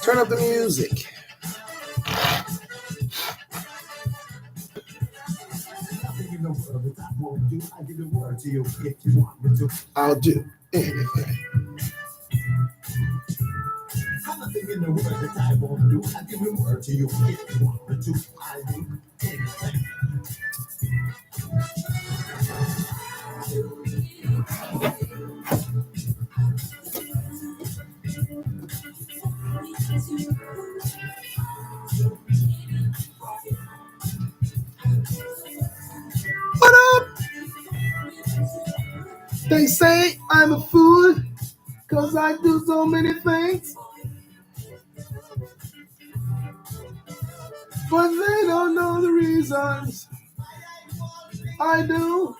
Turn up the music. I'll do anything. Nothing in the world that I won't do. I give a word to you if you want me to. I'll do anything. What up? They say I'm a fool because I do so many things. But they don't know the reasons I do.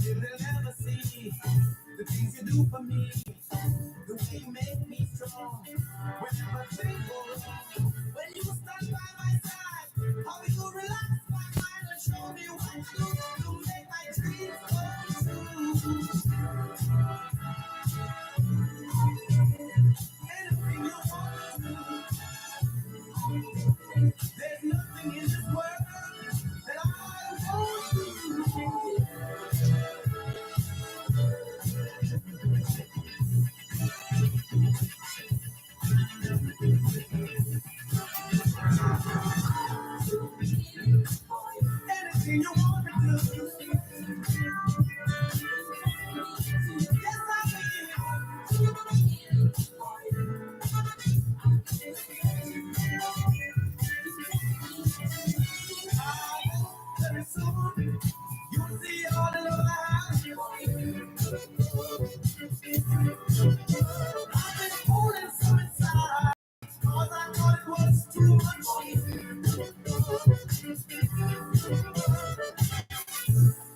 They'll never see the things you do for me, the way you make me strong. Whenever things go wrong, when you stand by my side, how you relax my mind and show me what to do to make my dreams come true. Anything you want to do, there's nothing in this world that I won't do. Anything you want to do. Yes, I will. Very soon, you'll see all the love I have. I've been holding some inside, 'cause I thought it was too much.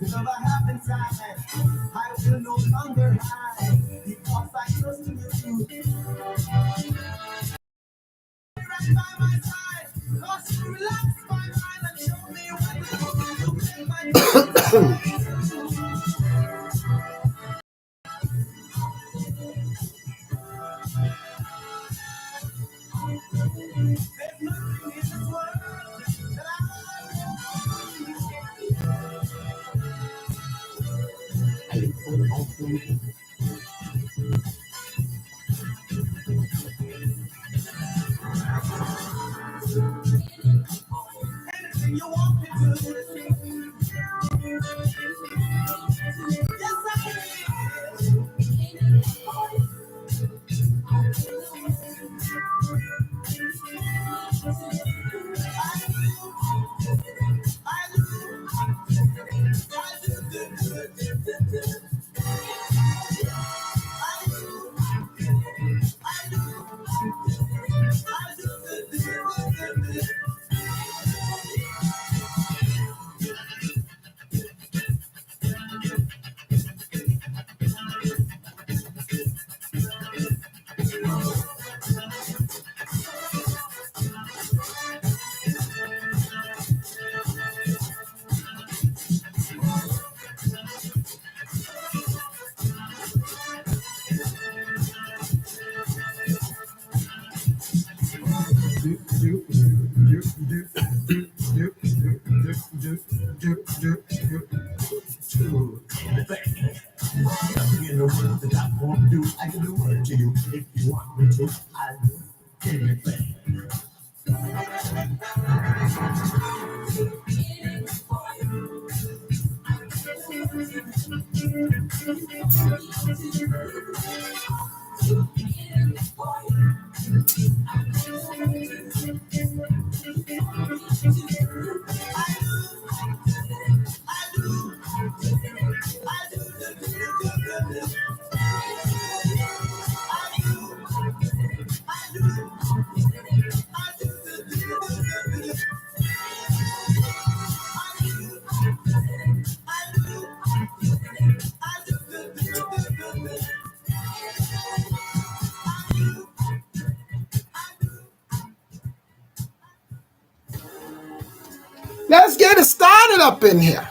The love I have inside, I will no longer hide, because I trust in the truth. Right by my side, 'cause you relax my mind and show me what to do to make my there's nothing in this world that I anything you want me to. Yes, I will. Nothing in the world that I won't do. I can do word to you if you want me to. I'll do anything. Let's get it started up in here.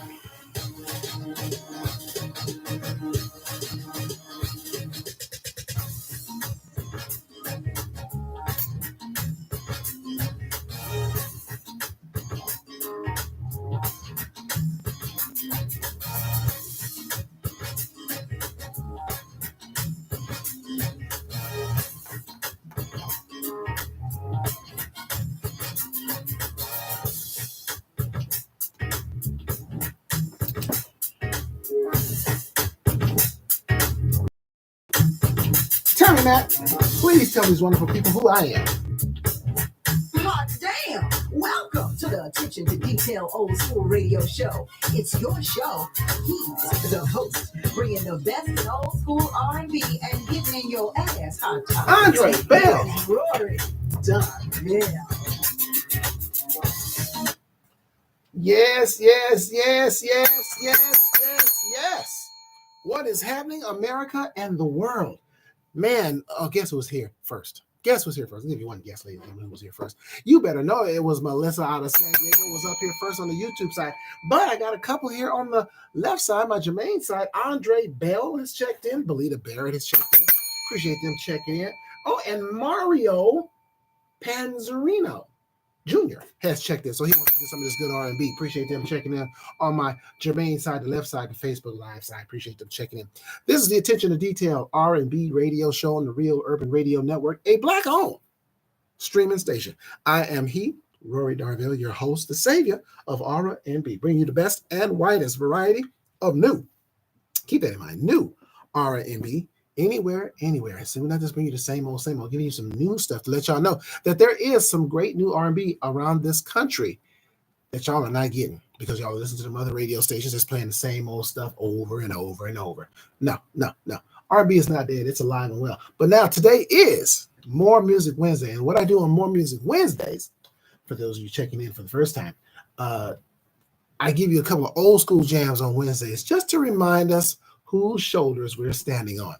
Tell me, Matt, please tell these wonderful people who I am. Hot damn! Welcome to the Attention to Detail Old School Radio Show. It's your show. He's the host, bringing the best in old school R&B and getting in your ass hot topics. Andre Bell. Rory Darnell. Yes, yes, yes, yes, yes, yes, yes. What is happening, America and the world? Man, guess who was here first? Guess who's here first? I'll give you one guess, ladies and gentlemen, who was here first. You better know it was Melissa out of San Diego was up here first on the YouTube side. But I got a couple here on the left side, my Jermaine side. Andre Bell has checked in. Belita Barrett has checked in. Appreciate them checking in. Oh, and Mario Panzerino Jr. has checked in. So he wants to get some of this good R&B. Appreciate them checking in on my Jermaine side, the left side, the Facebook Live side. Appreciate them checking in. This is the Attention to Detail R&B radio show on the Real Urban Radio Network, a Black-owned streaming station. I am Rory Darnell, your host, the savior of R&B, bringing you the best and widest variety of new, keep that in mind, new R&B, anywhere. So we're not just bringing you the same old, giving you some new stuff to let y'all know that there is some great new R&B around this country that y'all are not getting because y'all listen to them other radio stations that's playing the same old stuff over and over and over. No. R&B is not dead. It's alive and well. But now today is More Music Wednesday. And what I do on More Music Wednesdays, for those of you checking in for the first time, I give you a couple of old school jams on Wednesdays just to remind us whose shoulders we're standing on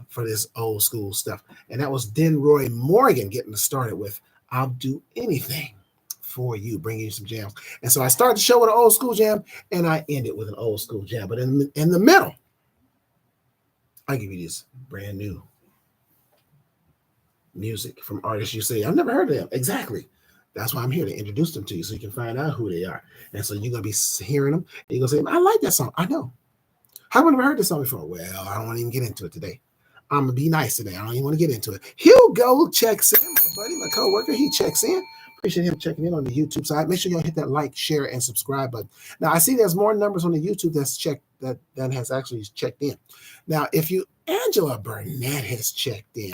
for this old school stuff. And that was Denroy Morgan getting us started with I'll Do Anything for You, bringing you some jams. And so I start the show with an old school jam and I end it with an old school jam. But in the middle, I give you this brand new music from artists you say, I've never heard of them. Exactly. That's why I'm here to introduce them to you so you can find out who they are. And so you're going to be hearing them. And you're going to say, I like that song. I know. How have I never heard this song before? Well, I don't want to even get into it today. I'm going to be nice today. I don't even want to get into it. Hugo checks in, my buddy, my co-worker. He checks in. Appreciate him checking in on the YouTube side. Make sure y'all hit that like, share, and subscribe button. Now, I see there's more numbers on the YouTube that's checked that has actually checked in. Now, Angela Burnett has checked in.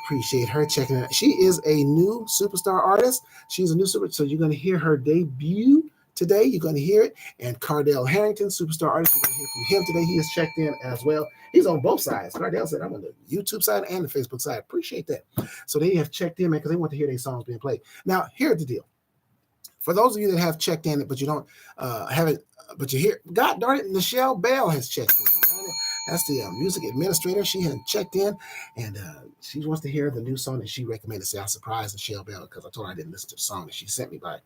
Appreciate her checking in. She is a new superstar artist. She's a new superstar. So you're going to hear her debut today. You're going to hear it. And Cardell Harrington, superstar artist, you're going to hear from him today. He has checked in as well. He's on both sides. Cardell said, I'm on the YouTube side and the Facebook side. Appreciate that. So they have checked in, man, because they want to hear their songs being played. Now, here's the deal. For those of you that have checked in, but you don't have it, but you hear, God darn it, Nichelle Bell has checked in. That's the music administrator. She had checked in, and she wants to hear the new song that she recommended. Say, I surprised Nichelle Bell because I told her I didn't listen to the song that she sent me by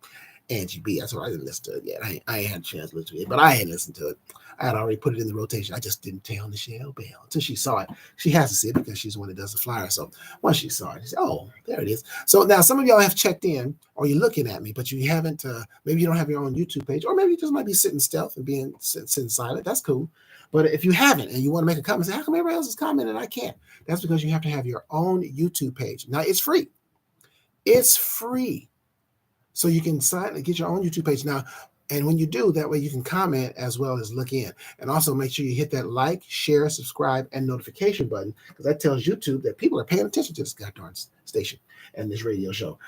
Angie B. I told her I didn't listen to it yet. I ain't had a chance to listen to it, but I hadn't listened to it. I had already put it in the rotation. I just didn't tell Nichelle Bell until she saw it. She has to see it because she's the one that does the flyer. So once she saw it, she said, oh, there it is. So now some of y'all have checked in, or you're looking at me, but you haven't, maybe you don't have your own YouTube page, or maybe you just might be sitting stealth and being sitting silent. That's cool. But if you haven't and you want to make a comment, say, how come everybody else is commenting and I can't? That's because you have to have your own YouTube page. Now, it's free. It's free. So you can sign and get your own YouTube page now. And when you do, that way you can comment as well as look in. And also make sure you hit that like, share, subscribe, and notification button, because that tells YouTube that people are paying attention to this goddamn station and this radio show.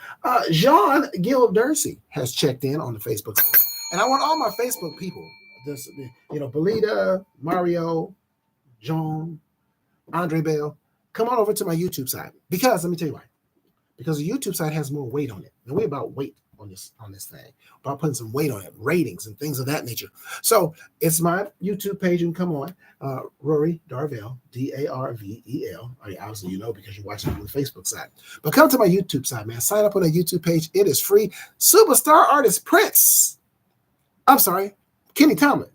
Jean Gildersey has checked in on the Facebook side. And I want all my Facebook people, this, Belita, Mario, John, Andre Bell, come on over to my YouTube side. Because let me tell you why. Because the YouTube side has more weight on it. And we're about weight on this thing, about putting some weight on it, ratings and things of that nature. So it's my YouTube page. You can come on, Rory Darvel, Darvel. I mean, obviously you know because you're watching on the Facebook side. But come to my YouTube side, man. Sign up on the YouTube page. It is free. Superstar artist Prince. I'm sorry, Kenny Tomlin.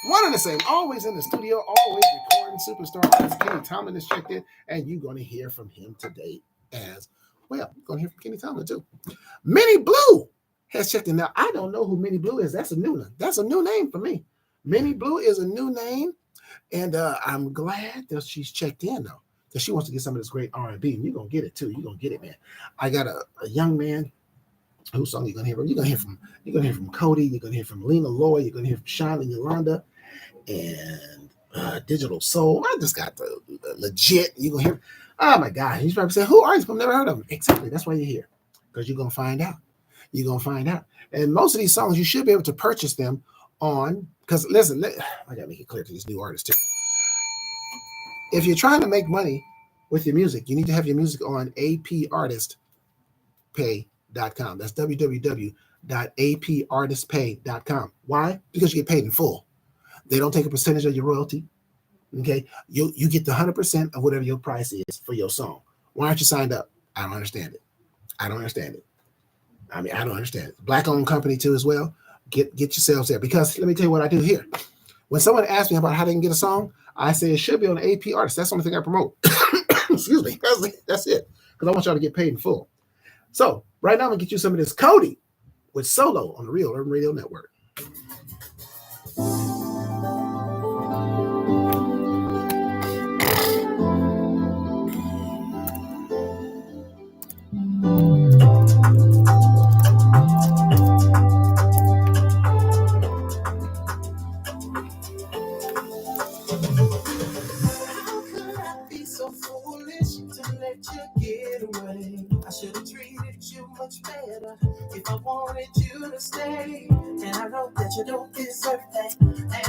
One and the same. Always in the studio, always recording. Superstar artist Kenny Tomlin is checked in, and you're going to hear from him today as well. You're going to hear from Kenny Tomlin too. Minnie Blue has checked in. Now, I don't know who Minnie Blue is. That's a new one. That's a new name for me. Minnie Blue is a new name, and I'm glad that she's checked in, though, because she wants to get some of this great R&B, and you're going to get it, too. You're going to get it, man. I got a young man. Whose song you're going to hear? You're going to hear from Cody. You're going to hear from Lena Lloyd. You're going to hear from Sean and Yolanda and Digital Soul. I just got the legit. You're going to hear. Oh, my God. He's probably saying, who are these? I've never heard of them. Exactly. That's why you're here, because you're going to find out. You're going to find out. And most of these songs, you should be able to purchase them on, because listen, I got to make it clear to these new artists, too. If you're trying to make money with your music, you need to have your music on APArtistPay.com. That's www.APArtistPay.com. Why? Because you get paid in full. They don't take a percentage of your royalty. Okay, you get the 100% of whatever your price is for your song. Why aren't you signed up? I don't understand it. I don't understand it. I don't understand it. Black-owned company too as well. Get yourselves there, because let me tell you what I do here. When someone asks me about how they can get a song, I say it should be on the AP Artist. That's the only thing I promote. Excuse me. That's it. Because I want y'all to get paid in full. So right now I'm gonna get you some of this Cody with Solo on the Real Urban Radio Network. If I wanted you to stay, and I know that you don't deserve that,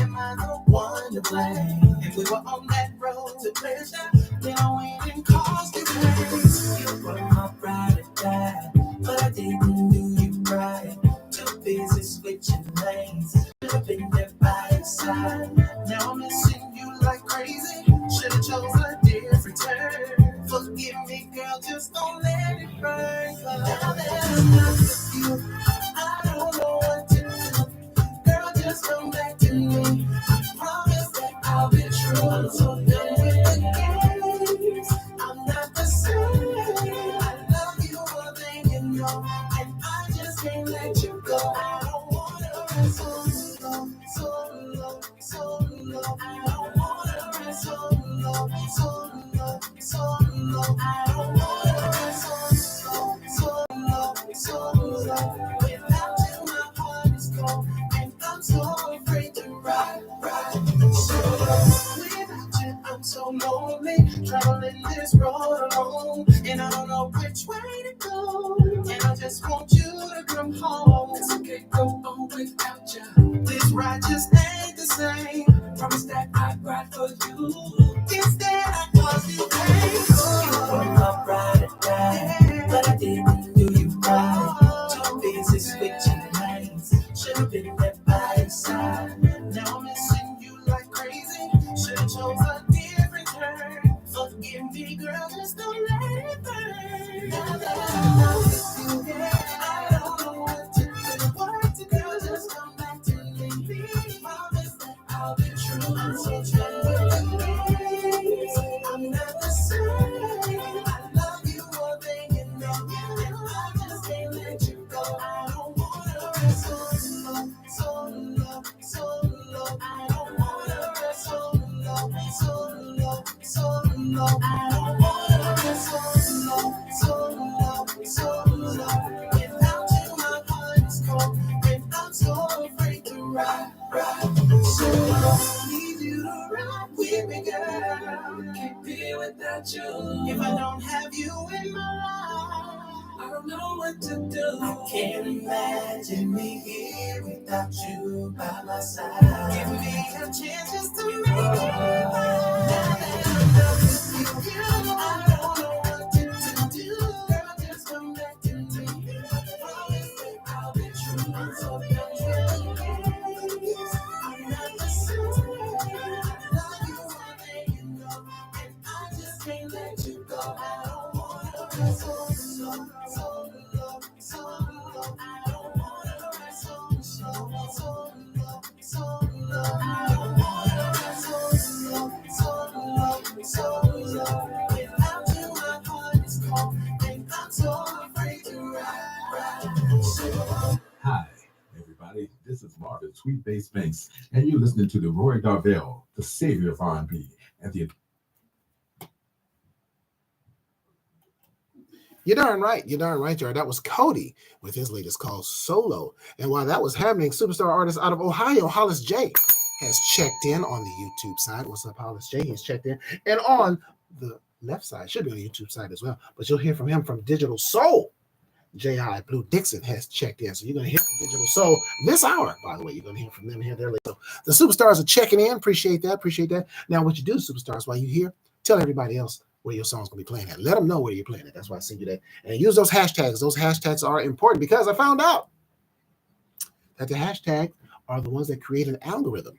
am I the one to blame? If we were on that road to pleasure, then I went and caused you pain. You were my pride or die, but I didn't do you right. Too busy switching lanes, should've been there by your side. Now I'm missing you like crazy, should've chose a different turn. Forgive me, girl, just don't let it burn. Now that I'm not with you, I don't know what to do. Girl, just come back to me. I promise that I'll be true. I'm so done with the games. I'm not the same. I love you more than you know, and I just can't let you go. I don't wanna rest so low. I don't wanna rest so low. I don't wanna rest so low. Without you, my heart is cold, and I'm so afraid to ride so low. Without you, I'm so lonely, traveling this road alone, and I don't know which way to go. And I just want you to come home. It's okay, go on without you. This ride just ain't the same. Promise that I'd ride for you. Instead, I cause you pain. You were my ride or die, but I didn't do you right. Too busy switching lanes, should've been there by your side. Now I'm missing you like crazy, should've chose a different turn. Forgive me, girl, just don't let it burn. Now that I'm not with you, I don't know what to do. Just come back to me. Promise that I'll be true. I'm so done with the games. I'm not the same. I love you more than you know, and I just can't let you go. I don't wanna rest so low. I don't wanna rest so low. I don't wanna rest so low. Without you, my heart is cold, and I'm so afraid to ride so low. Need you to ride with me, girl. Can't be without you. If I don't have you in my life, I don't know what to do. I can't imagine me here without you by my side. Give me a chance just to make it right. Now that I'm done with you, I don't know what to do. Girl, just come back to me. Promise that Hi, everybody. This is Marvin Sweet Bass Banks, and you're listening to the Roy Darvell, the savior of R&B, and the. You're darn right. You're darn right, Jared. That was Cody with his latest called Solo. And while that was happening, superstar artist out of Ohio, Hollis J, has checked in on the YouTube side. What's up, Hollis J? He's checked in. And on the left side, should be on the YouTube side as well, but you'll hear from him from Digital Soul. J.I. Blue Dixon has checked in. So you're going to hear from Digital Soul this hour, by the way. You're going to hear from them here there later. So the superstars are checking in. Appreciate that. Appreciate that. Now, what you do, superstars, while you're here, tell everybody else where your song's going to be playing at. Let them know where you're playing it. That's why I send you that. And use those hashtags. Those hashtags are important because I found out that the hashtags are the ones that create an algorithm.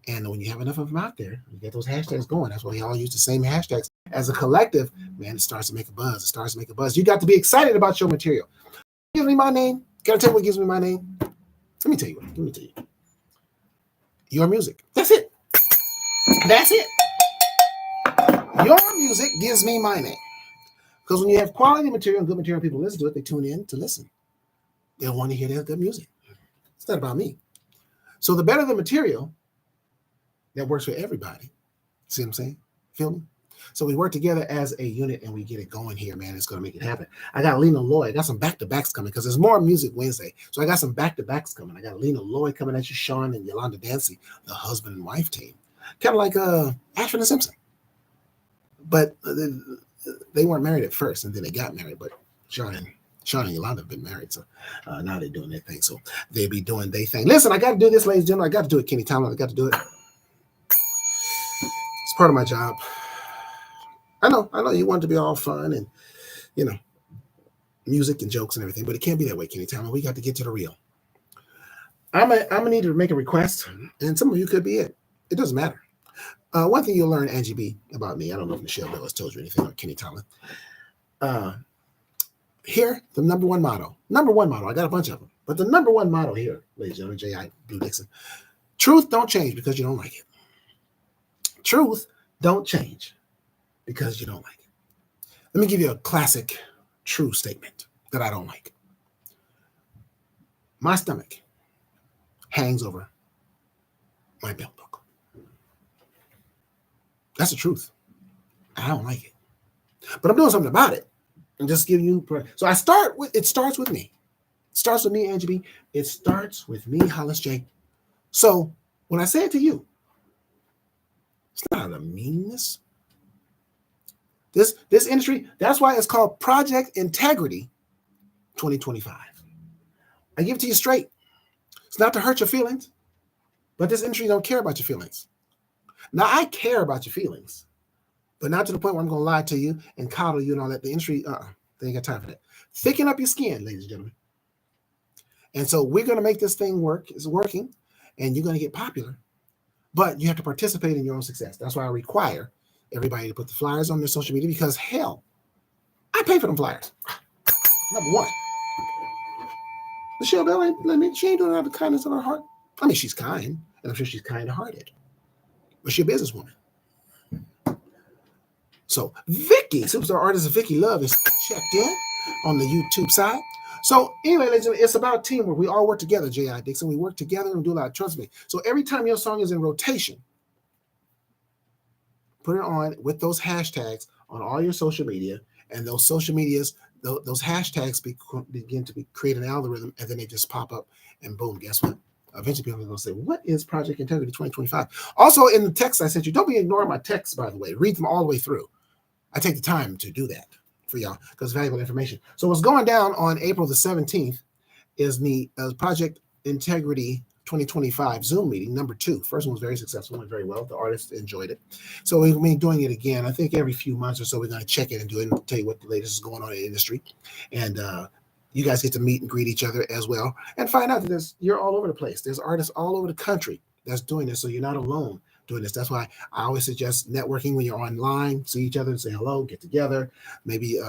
And when you have enough of them out there, you get those hashtags going. That's why we all use the same hashtags. As a collective, man, it starts to make a buzz. It starts to make a buzz. You got to be excited about your material. Give me my name. Can I tell you what gives me my name? Let me tell you what. Let me tell you. Your music. That's it. That's it. Your music gives me my name. Because when you have quality material and good material, people listen to it, they tune in to listen. They want to hear their good music. It's not about me. So the better the material, that works for everybody. See what I'm saying? Feel me? So we work together as a unit and we get it going here, man. It's going to make it happen. I got Lena Lloyd. I got some back-to-backs coming because there's more Music Wednesday. So I got some back-to-backs coming. I got Lena Lloyd coming at you, Sean and Yolanda Dancy, the husband and wife team. Kind of like Ashford and Simpson. But they weren't married at first and then they got married. But Sean and Yolanda have been married. So now they're doing their thing. So they be doing their thing. Listen, I got to do this, ladies and gentlemen. I got to do it, Kenny Tomlin. I got to do it. It's part of my job. I know you want it to be all fun and, you know, music and jokes and everything, but it can't be that way, Kenny Tomlin. We got to get to the real. I'm gonna need to make a request, and some of you could be it. It doesn't matter. One thing you'll learn, Angie B, about me, I don't know if Michelle Bell has told you anything, or Kenny Tomlin. Here, the number one motto, I got a bunch of them, but the number one motto here, ladies and gentlemen, J.I. Blue Dixon, truth don't change because you don't like it. Truth don't change because you don't like it. Let me give you a classic true statement that I don't like. My stomach hangs over my belt buckle. That's the truth. I don't like it. But I'm doing something about it. I'm just giving you. So it starts with me. It starts with me, Angie B. It starts with me, Hollis J. So when I say it to you, it's not out of meanness. This industry, that's why it's called Project Integrity 2025. I give it to you straight. It's not to hurt your feelings, but this industry don't care about your feelings. Now, I care about your feelings, but not to the point where I'm going to lie to you and coddle you and all that. The industry, they ain't got time for that. Thicken up your skin, ladies and gentlemen. And so we're going to make this thing work. It's working, and you're going to get popular, but you have to participate in your own success. That's why I require everybody to put the flyers on their social media because, hell, I pay for them flyers. Number one. Michelle Bell, she ain't doing it out of the kindness of her heart. I mean, she's kind, and I'm sure she's kind-hearted, but she's a businesswoman. So Vicky, superstar artist Vicky Love, is checked in on the YouTube side. So anyway, ladies and gentlemen, it's about teamwork. We all work together, J.I. Dixon. We work together and do a lot. Trust me. So every time your song is in rotation, put it on with those hashtags on all your social media, and those social medias, those hashtags begin to create an algorithm, and then they just pop up, and boom, guess what? Eventually people are going to say, what is Project Integrity 2025? Also, in the text I sent you, don't be ignoring my texts, by the way. Read them all the way through. I take the time to do that for y'all because it's valuable information. So what's going down on April the 17th is the Project Integrity 2025 Zoom meeting, number 2. First one was very successful, went very well. The artists enjoyed it. So we've been doing it again. I think every few months or so, we're going to check it and do it and tell you what the latest is going on in the industry. And you guys get to meet and greet each other as well and find out that you're all over the place. There's artists all over the country that's doing this, so you're not alone. doing this. That's why I always suggest networking when you're online, see each other and say hello, get together. Maybe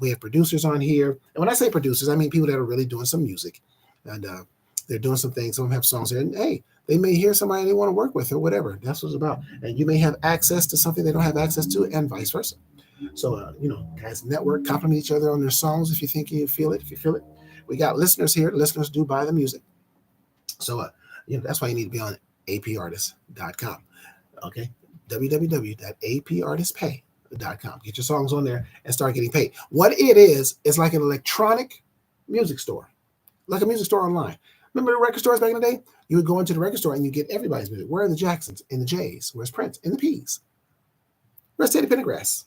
we have producers on here. And when I say producers, I mean people that are really doing some music. And they're doing some things. Some of them have songs here. And hey, they may hear somebody they want to work with or whatever. That's what it's about. And you may have access to something they don't have access to, and vice versa. So, guys, network, compliment each other on their songs if you think you feel it. If you feel it, we got listeners here. Listeners do buy the music. So, that's why you need to be on apartist.com. Okay, www.apartistpay.com. Get your songs on there and start getting paid. What it is like an electronic music store, like a music store online. Remember the record stores back in the day? You would go into the record store and you get everybody's music. Where are the Jacksons and the Jays? Where's Prince and the P's? Where's Teddy Pendergrass?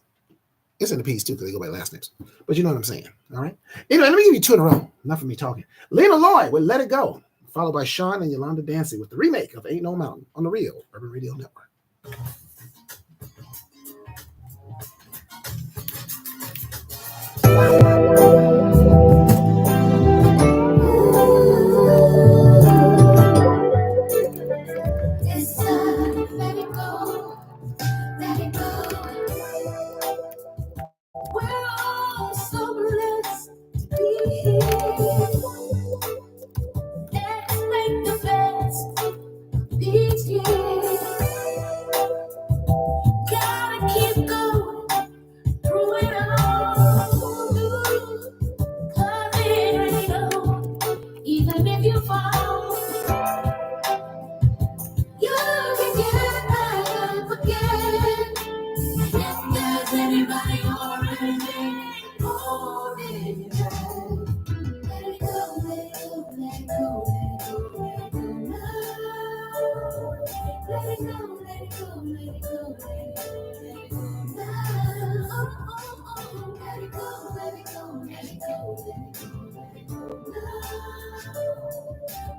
It's in the P's too because they go by last names. But you know what I'm saying, all right? Anyway, let me give you two in a row. Enough of me talking. Lena Lloyd with Let It Go, followed by Sean and Yolanda Dancy with the remake of Ain't No Mountain on the Real Urban Radio Network. It's time to let it go, let it go. We're all so blessed to be here. Let's make the best of these years. Gotta keep going through it all. 'Cause it ain't over, even if you fall. You can get back up again. If there's anybody or anything holding you back, let it go, let it go, let it go, let it go, let it go now. Let it go, let it go, let it go, let it go, let it go now. Oh, oh, oh, let it go, let it go, let it go, let it go, let it go now.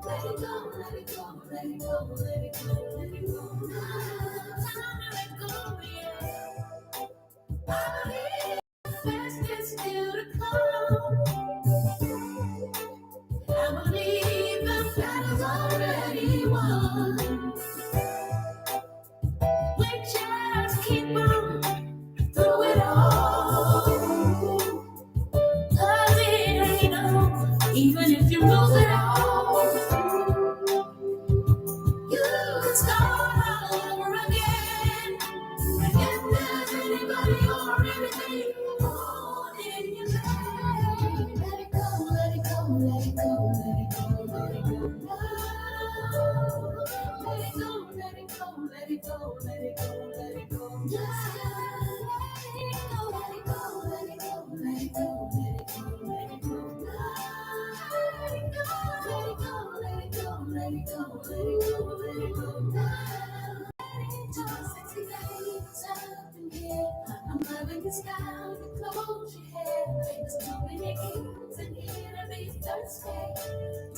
Let it go, let it go, let it go, let it go, let it go now. Time to let go, yeah. I believe the best is still to come. I believe the battle's already won. We just keep on through it all. 'Cause it ain't over, even if you lose it all. You can start all over again. If there's anybody or anything holding you back, let it go, let it go, let it go, let it go, let it go now. Let it go, let it go, let it go, let it go, let it go now. Let it go, let it go, let it go, let it go, let it go now. Let it go, let it go, let it go, let it go, let it go, let it go now. Just 60 days up in here. I'm loving this style, you close your hair. There's too many kids in here to be thirsty.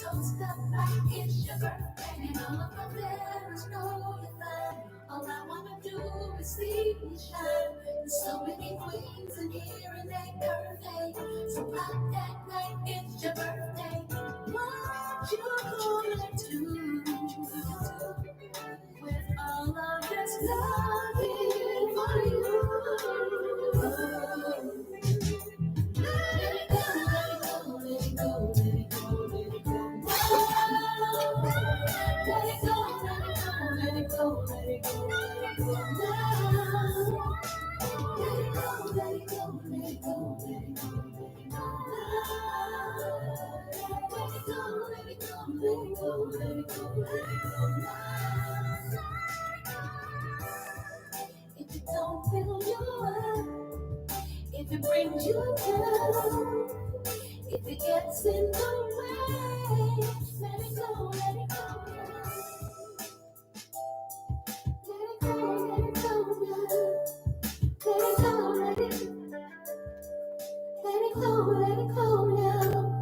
Don't stop like it's your birthday. And all of my parents know you're fine. All I wanna do is see you shine. There's so many queens in here and they birthday. So pop that like it's your birthday. What you gonna do with all of this loving for you? Let it go, let it go, let it go, let it go, let it go. Let it go, let it go, let it go, let it go, let it go now. Let it go, let it go, let it go, let it go, let it go now. Let it go, let it go, let it go, let it go, let it go now. If it don't fill you up, if it brings you down, if it gets in the way, let it go, let it go now. Let it go, let it go now. Let it go, let it go, let it go now.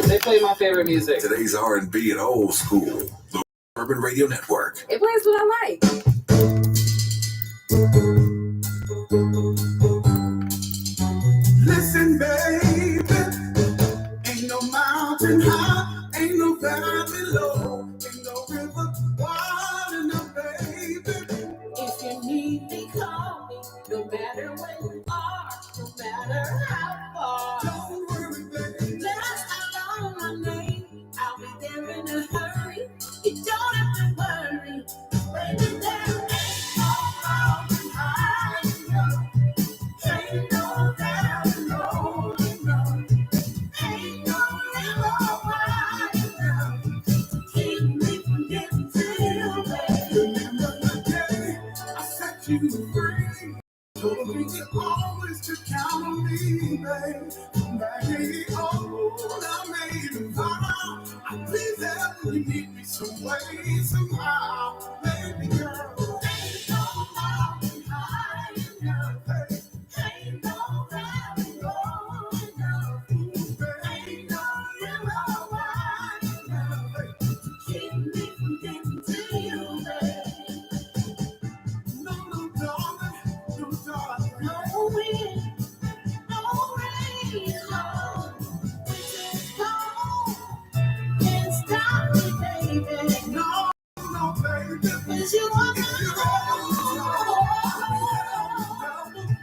They play my favorite music. Today's R&B and old school. The Urban Radio Network. It plays what I like. Listen, baby, ain't no mountain high, ain't no valley low, ain't no river wide enough, baby. If you need me, call me, no matter where you are, no matter how far. Don't worry, baby. Just call my name, I'll be there in a hurry. You don't have to worry, baby, there ain't no mountain high enough. Ain't no valley low enough. Ain't no river wide enough to keep me from getting to you, baby. Remember the day I set you free. Told me you always to count on me, babe. Baby, oh, I made a vow. I please ever you need me some way, somehow. Baby girl, ain't no mountain high enough. Hey. Ain't no valley low enough. Ain't no river wide enough to keep me from getting to you, babe. No, darling, no wind, no rain, no. Winter's cold, can't stop me, baby. No, baby. 'Cause you are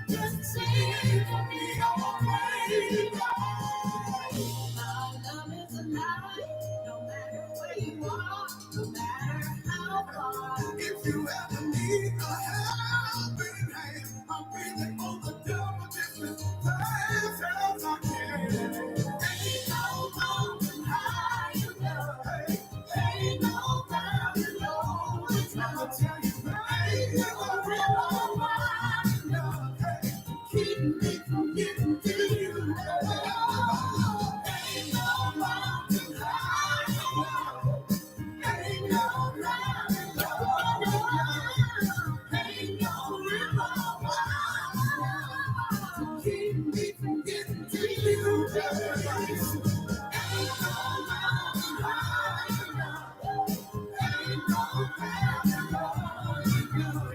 just sing for me, oh, baby. My love is alive, no matter where you are, no matter how far. If you ever need a helping hand, I'll be there on the double distance. As I can. Ain't no mountain high enough. Hey, ain't no valley low enough. Tell you, ain't no river wide enough. Hey, keep me from getting to you. Ain't no mountain high enough. Ain't no valley low enough. Ain't no river wide enough to keep me from getting to you. Ain't no mountain high enough. Ain't no valley low enough.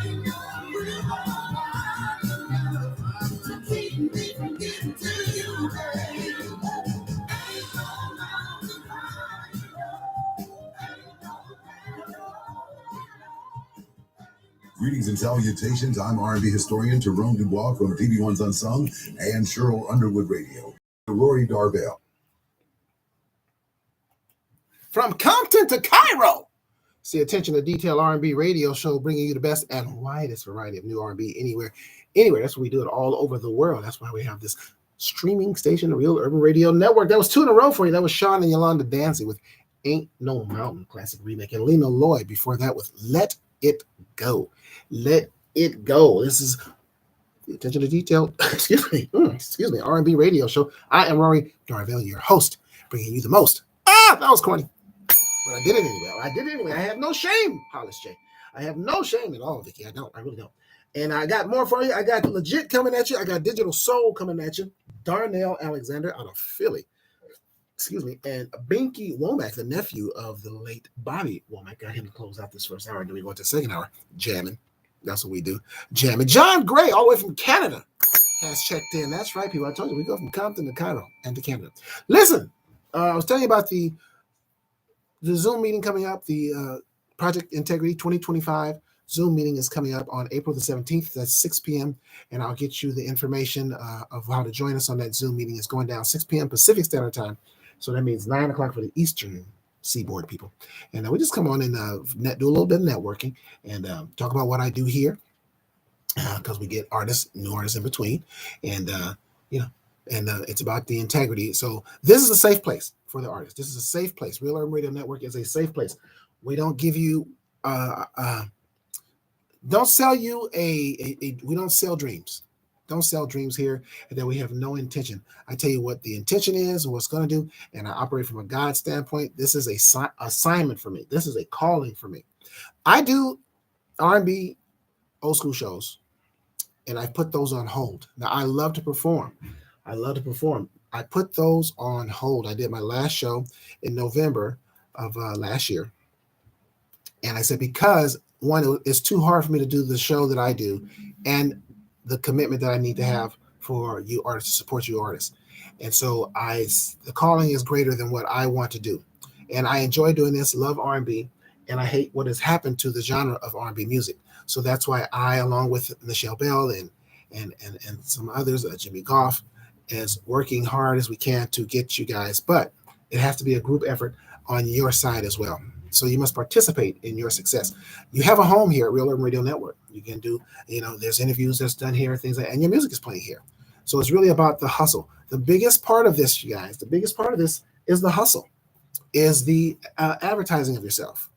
Ain't no river wide enough to keep me from getting to you, baby. Ain't no mountain high enough. Ain't no valley low enough. Greetings and salutations. I'm R&B historian Jerome Dubois from TV1's Unsung and Cheryl Underwood Radio. Rory Darvell. From Compton to Cairo. See, attention to detail R&B radio show, bringing you the best and widest variety of new R&B anywhere. That's what we do it all over the world. That's why we have this streaming station, the Real Urban Radio Network. That was 2 in a row for you. That was Sean and Yolanda Dancy with Ain't No Mountain, classic remake, and Lena Lloyd before that with Let It Go. Let It Go. This is attention to detail. excuse me, R&B radio show. I am Rory Darvell, your host, bringing you the most. That was corny. But I did it anyway. I have no shame, Hollis J. I have no shame at all, Vicky. I really don't. And I got more for you. I got Legit coming at you. I got Digital Soul coming at you. Darnell Alexander out of Philly. Excuse me. And Binky Womack, the nephew of the late Bobby Womack. Got him to close out this first hour. And then we go into the second hour. Jamming. That's what we do. Jamming. John Gray, all the way from Canada, has checked in. That's right, people. I told you, we go from Compton to Cairo and to Canada. Listen, I was telling you about the Zoom meeting coming up, the Project Integrity 2025 Zoom meeting is coming up on April the 17th. That's 6 p.m. And I'll get you the information of how to join us on that Zoom meeting. It's going down 6 p.m. Pacific Standard Time. So that means 9 o'clock for the Eastern Seaboard people. And we just come on and do a little bit of networking and talk about what I do here because we get new artists in between. And, it's about the integrity. So this is a safe place for the artists. This is a safe place. Real Urban Radio Network is a safe place. We don't give you, don't sell you we don't sell dreams. Don't sell dreams here, and that we have no intention. I tell you what the intention is and what's going to do, and I operate from a God standpoint. This is a assignment for me. This is a calling for me. I do R&B old school shows, and I put those on hold. Now, I love to perform. I put those on hold. I did my last show in November of last year. And I said, because one, it's too hard for me to do the show that I do, and the commitment that I need to have for you artists to support you artists. And so the calling is greater than what I want to do. And I enjoy doing this, love R&B, and I hate what has happened to the genre of R&B music. So that's why I, along with Michelle Bell and some others, Jimmy Goff, is working hard as we can to get you guys. But it has to be a group effort on your side as well. So you must participate in your success. You have a home here at Real Urban Radio Network. You can do, there's interviews that's done here, things like, and your music is playing here. So it's really about the hustle. The biggest part of this, you guys, the biggest part of this is the hustle, is the advertising of yourself.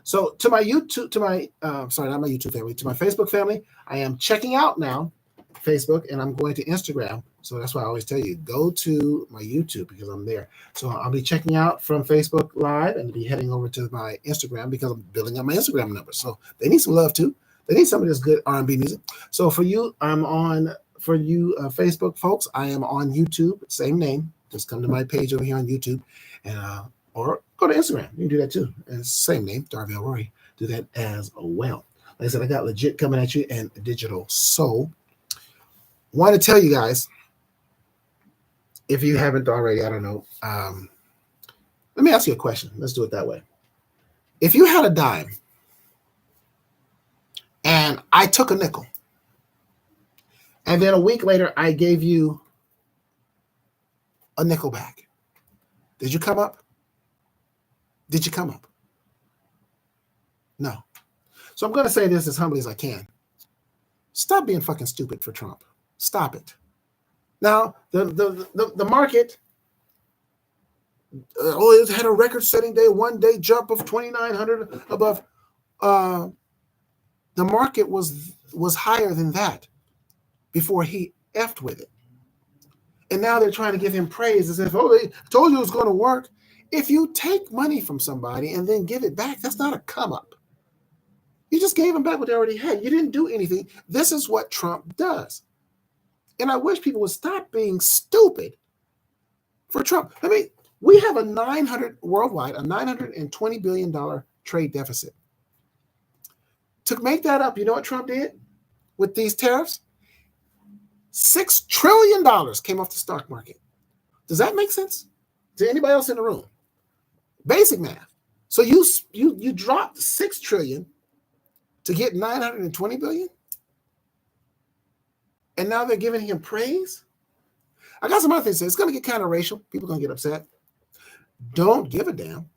So to my YouTube, sorry, not my YouTube family, to my Facebook family, I am checking out now Facebook, and I'm going to Instagram. So that's why I always tell you, go to my YouTube because I'm there. So I'll be checking out from Facebook Live and be heading over to my Instagram because I'm building up my Instagram numbers. So they need some love too. They need some of this good R&B music. So for you, Facebook folks, I am on YouTube, same name. Just come to my page over here on YouTube, and or go to Instagram. You can do that too. And same name, Darvell Rory. Do that as well. Like I said, I got legit coming at you and digital soul. Want to tell you guys, if you haven't already, I don't know. Let me ask you a question. Let's do it that way. If you had a dime and I took a nickel, and then a week later I gave you a nickel back, did you come up? Did you come up? No. So I'm going to say this as humbly as I can. Stop being fucking stupid for Trump. Stop it. Now, the market, it had a record-setting day, one-day jump of 2,900 above. The market was higher than that before he effed with it. And now they're trying to give him praise as if, they told you it was going to work. If you take money from somebody and then give it back, that's not a come-up. You just gave them back what they already had. You didn't do anything. This is what Trump does. And I wish people would stop being stupid for Trump. I mean, we have worldwide, a $920 billion trade deficit. To make that up, you know what Trump did with these tariffs? $6 trillion came off the stock market. Does that make sense to anybody else in the room? Basic math. So you dropped $6 trillion to get $920 billion? And now they're giving him praise? I got some other things to say. It's going to get kind of racial. People are going to get upset. Don't give a damn,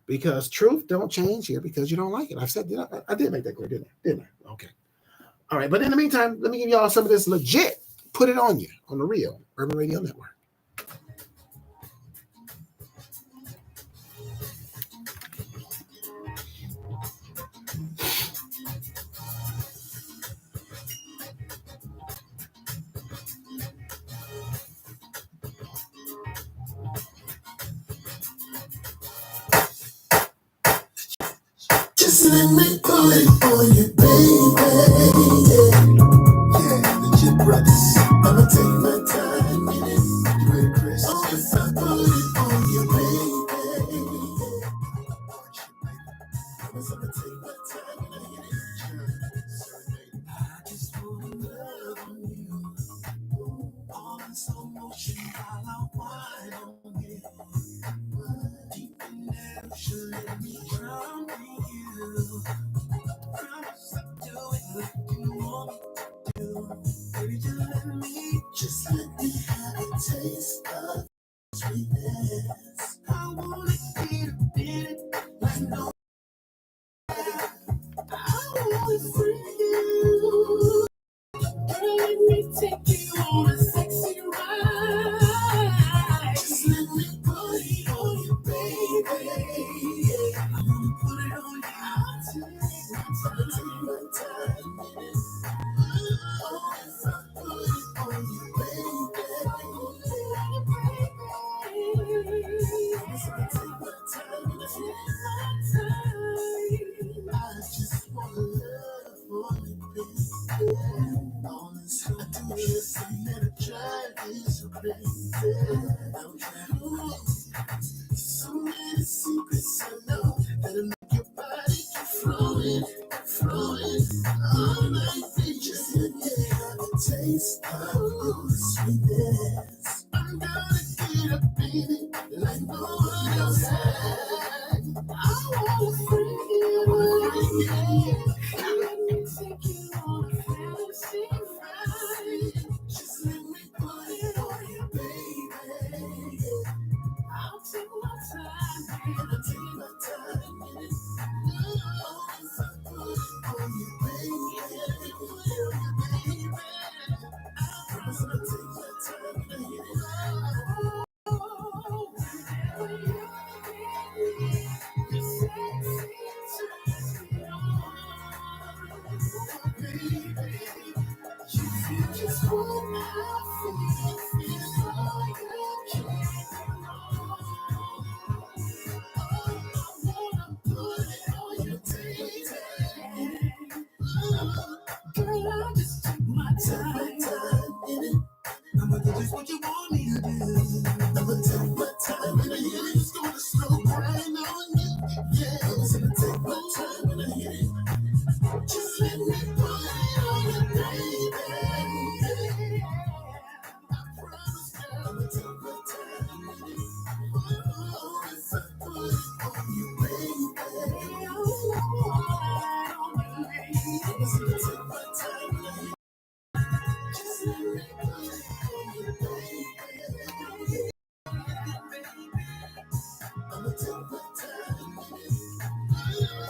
because truth don't change here because you don't like it. I've said, I did make that clear, didn't I? Okay. All right. But in the meantime, let me give y'all some of this legit. Put it on you on the Real Urban Radio Network. Just let me put it on you, baby. Yeah, legit brothers. I'ma take my time in it. You ready, Chris? Oh, yes, I put it on you, baby. I'ma take my time in it. I just wanna love on you. All in slow motion while I whine on you. Deep in there, you let me drown in you. Promise I'll do it like you want me to do. Baby, just let me have a taste of sweetness. I wanna get a bit like no. I wanna free you. Girl, let me take you on a sexy ride. Just let me put it on you, baby. Yeah. I wanna put it on you. I'll take my time. Oh, if I put it on you, baby. I'll take my time. I'ma do just what you want me to do. I'ma take my time and I hit it. It's gonna slow right now and then. Yeah, I'm gonna take my time and I hit it. Just let me put it on you, baby. I promise, girl, I'ma take my time and hit it. Oh, if I put it on you, baby. I'm gonna take my time and I hit it. Just let me put it on you, baby. I'ma take my time and hit it.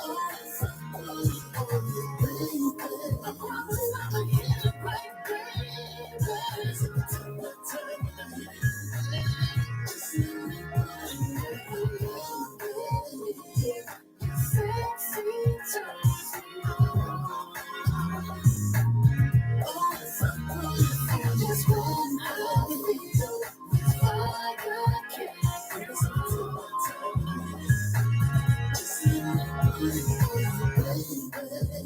Oh, if I put it on you, baby. I promise I'ma hit it right, baby. I'ma take my time and I hit it. Just let me put it on you, baby. Sexy turns me on. Oh, if I put it on just one hour, if I can't, because I'ma take my time and I hit it. Just let me put it on you, baby.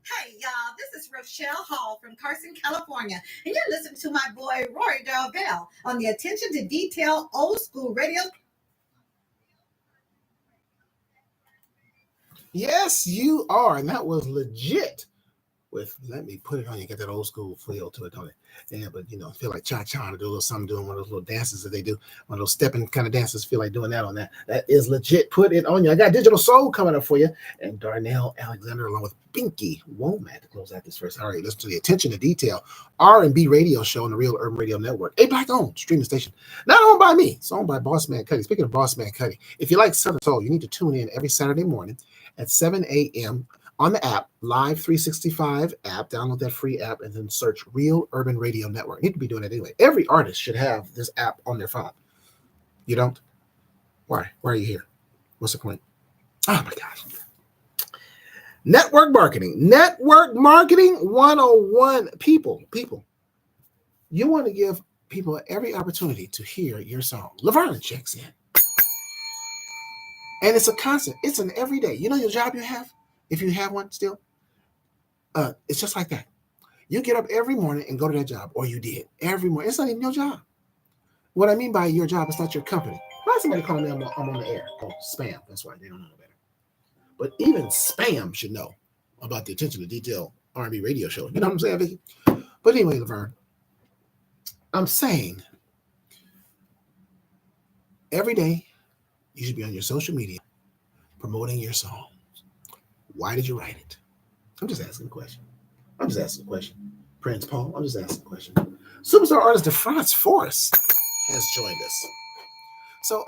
Hey, y'all, this is Rochelle Hall from Carson, California, and you're listening to my boy Rory Darvell on the Attention to Detail Old School Radio. Yes, you are. And that was legit. With let me put it on you, get that old school feel to it, don't it? Yeah, but I feel like cha-cha to do a little something, doing one of those little dances that they do, one of those stepping kind of dances, feel like doing that on that. That is legit. Put it on you. I got Digital Soul coming up for you, and Darnell Alexander along with Binky Womack to close out this first. All right, listen to the Attention to Detail R&B radio show on the Real Urban Radio Network, a black-owned streaming station, not owned by me. It's owned by Boss Man Cuddy. Speaking of Boss Man Cuddy, if you like Southern Soul, you need to tune in every Saturday morning at 7 a.m. on the app, Live 365 app. Download that free app and then search Real Urban Radio Network. You need to be doing that anyway. Every artist should have this app on their phone. You don't? Why? Why are you here? What's the point? Oh my gosh. Network marketing. Network marketing 101. People. You want to give people every opportunity to hear your song. Laverne checks in. And it's a constant. It's an everyday. You know your job you have? If you have one still, it's just like that. You get up every morning and go to that job, or you did every morning. It's not even your job. What I mean by your job, it's not your company. Why is somebody calling me? I'm on the air. Oh, spam. That's why they don't know better. But even spam should know about the Attention to Detail R&B radio show. You know what I'm saying, Vicky? But anyway, Laverne, I'm saying every day you should be on your social media promoting your song. Why did you write it? I'm just asking a question. Prince Paul, I'm just asking a question. Superstar artist DeFrance Force has joined us. So,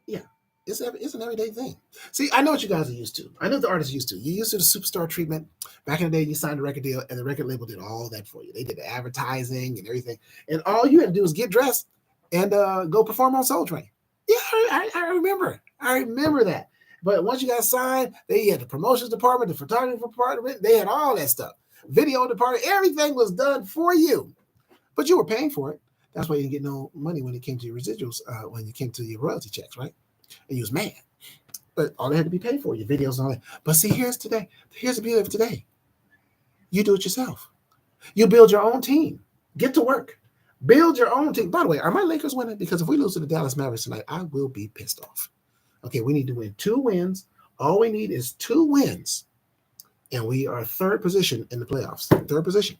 yeah, it's an everyday thing. See, I know what you guys are used to. I know the artists are used to. You're used to the superstar treatment. Back in the day, you signed a record deal, and the record label did all that for you. They did the advertising and everything. And all you had to do was get dressed and go perform on Soul Train. Yeah, I remember. I remember that. But once you got signed, they had the promotions department, the photography department, they had all that stuff. video of the party, everything was done for you, but you were paying for it. That's why you didn't get no money when it came to your residuals, when it came to your royalty checks, right? And you was mad. But all they had to be paid for, your videos and all that. But see, here's the beauty of today. You do it yourself. You build your own team. Get to work. Build your own team. By the way, are my Lakers winning? Because if we lose to the Dallas Mavericks tonight, I will be pissed off. Okay, we need to win 2 wins. All we need is 2 wins. And we are third position in the playoffs. Third position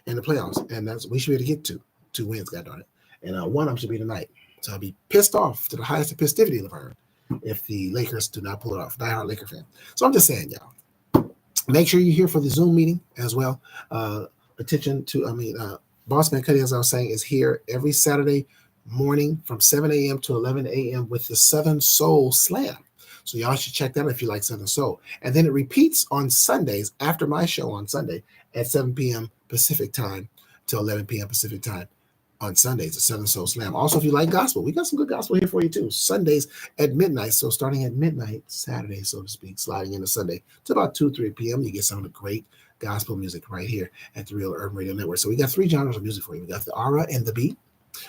in the playoffs. And that's we should be able to get 2 wins, God darn it. And one of them should be tonight. So I'll be pissed off to the highest festivity of her if the Lakers do not pull it off. Diehard Laker fan. So I'm just saying, y'all. Make sure you're here for the Zoom meeting as well. Attention to, Bossman Cuddy, as I was saying, is here every Saturday morning from 7 a.m. to 11 a.m. with the Southern Soul Slam. So y'all should check that out if you like Southern Soul. And then it repeats on Sundays after my show on Sunday at 7 p.m. Pacific time to 11 p.m. Pacific time on Sundays, the Southern Soul Slam. Also, if you like gospel, we got some good gospel here for you too. Sundays at midnight. So starting at midnight, Saturday, so to speak, sliding into Sunday to about 2, 3 p.m., you get some of the great gospel music right here at the Real Urban Radio Network. So we got 3 genres of music for you. We got the R and the B,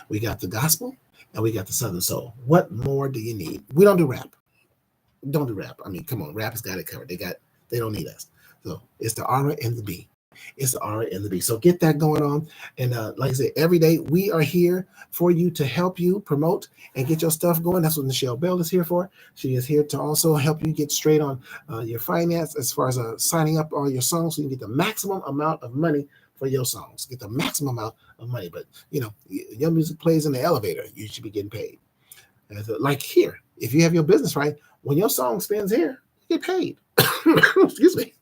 we got the gospel, and we got the Southern Soul. What more do you need? We don't do rap. Don't do rap. I mean, come on, rap has got it covered. They don't need us. So it's the R and the B. It's the R and the B. So get that going on. And like I said, every day we are here for you to help you promote and get your stuff going. That's what Michelle Bell is here for. She is here to also help you get straight on your finance as far as signing up all your songs so you can get the maximum amount of money for your songs. Get the maximum amount of money. But, your music plays in the elevator. You should be getting paid. Like here, if you have your business right, when your song spins here, you get paid. Excuse me.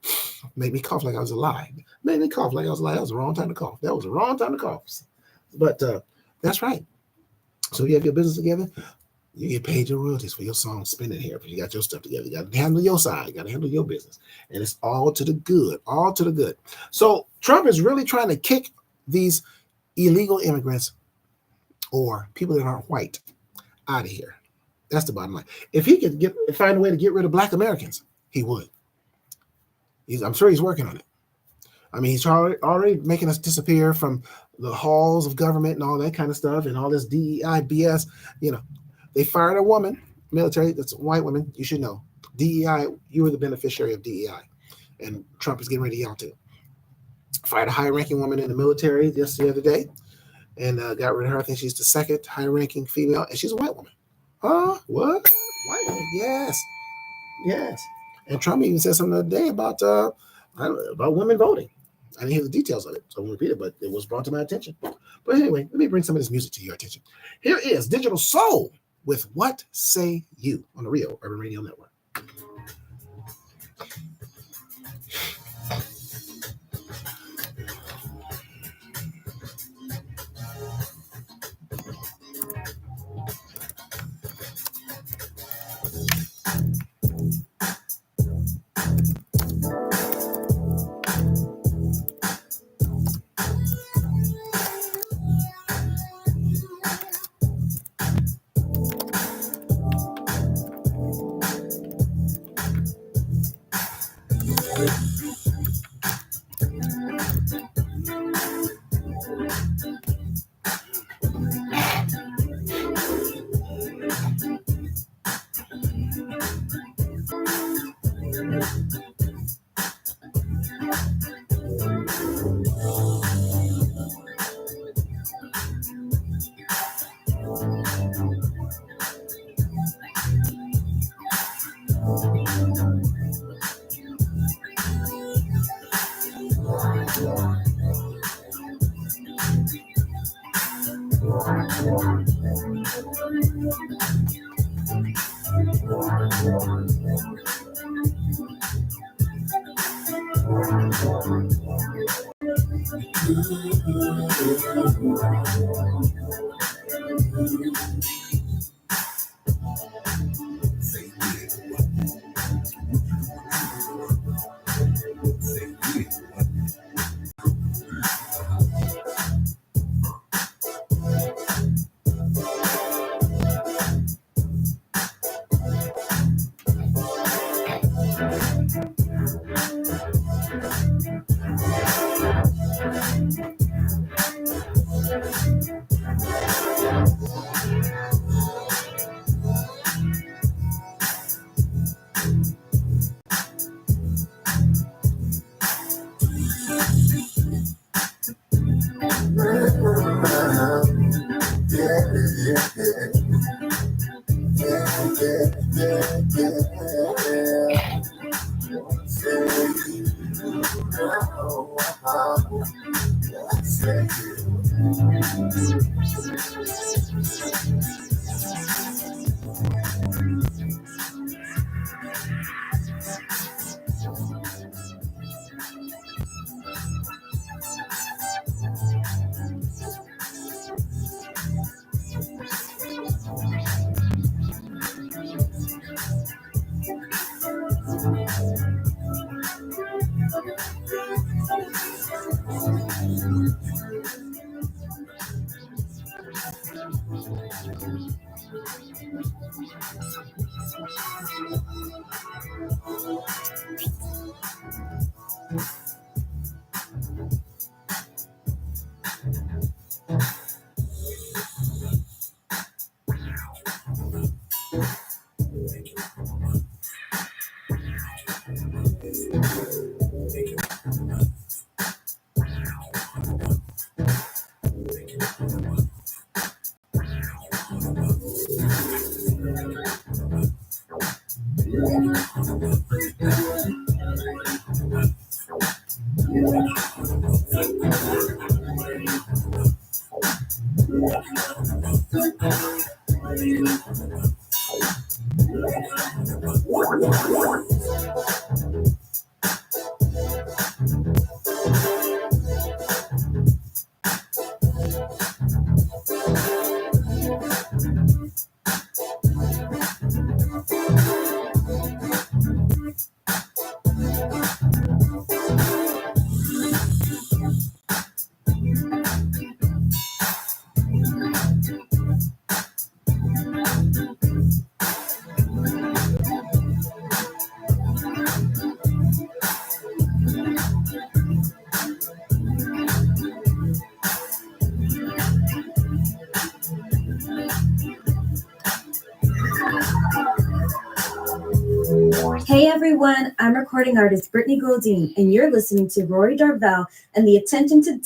Made me cough like I was alive. Made me cough like I was alive. That was the wrong time to cough. That was the wrong time to cough. But that's right. So you have your business together, you get paid your royalties for your song spinning here. But you got your stuff together. You got to handle your side. You got to handle your business. And it's all to the good. All to the good. So Trump is really trying to kick these illegal immigrants or people that aren't white out of here. That's the bottom line. If he could find a way to get rid of Black Americans, he would. I'm sure he's working on it. I mean, he's already making us disappear from the halls of government and all that kind of stuff and all this DEI BS. They fired a woman, military, that's white women. You should know. DEI, you were the beneficiary of DEI. And Trump is getting ready to yell too. Fired a high-ranking woman in the military just the other day and got rid of her. I think she's the second high-ranking female, and she's a white woman. What? White woman? Yes. And Trump even said something the other day about women voting. I didn't hear the details of it, so I won't repeat it, but it was brought to my attention. But anyway, let me bring some of this music to your attention. Here is Digital Soul with What Say You on the Real Urban Radio Network. Hey everyone, I'm recording artist Brittany Goldine, and you're listening to Rory Darvell and the Attention to...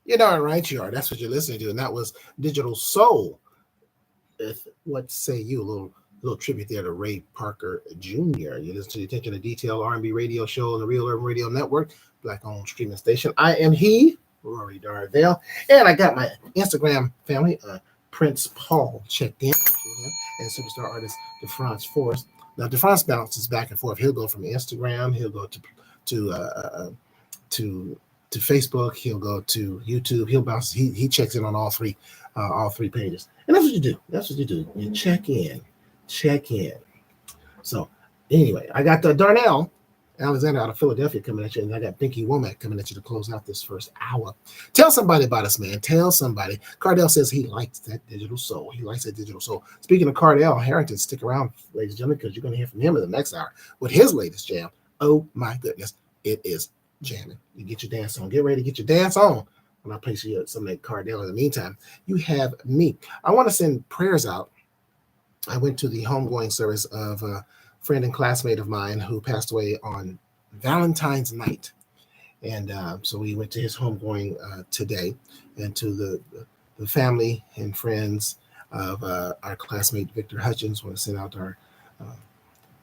You darn right you are. That's what you're listening to, and that was Digital Soul. What say you? A little tribute there to Ray Parker Jr. You listen to the Attention to Detail R&B radio show on the Real Urban Radio Network, black-owned streaming station. I am he, Rory Darvell, and I got my Instagram family, Prince Paul checked in, and superstar artist DeFrance Forrest. Now DeFrance bounces back and forth. He'll go from Instagram, he'll go to Facebook, he'll go to YouTube. He'll bounce. He checks in on all three pages, and that's what you do. That's what you do. You check in. So anyway, I got Darnell Alexander out of Philadelphia coming at you, and I got Binky Womack coming at you to close out this first hour. Tell somebody about us, man. Tell somebody. Cardell says he likes that digital soul. He likes that digital soul. Speaking of Cardell Harrington, stick around, ladies and gentlemen, because you're going to hear from him in the next hour with his latest jam. Oh my goodness, it is jamming. You get your dance on. Get ready to get your dance on. When I play you some of that Cardell in the meantime, you have me. I want to send prayers out. I went to the homegoing service of a friend and classmate of mine who passed away on Valentine's night. And so we went to his homegoing today, and to the family and friends of our classmate, Victor Hutchins. I want to send out our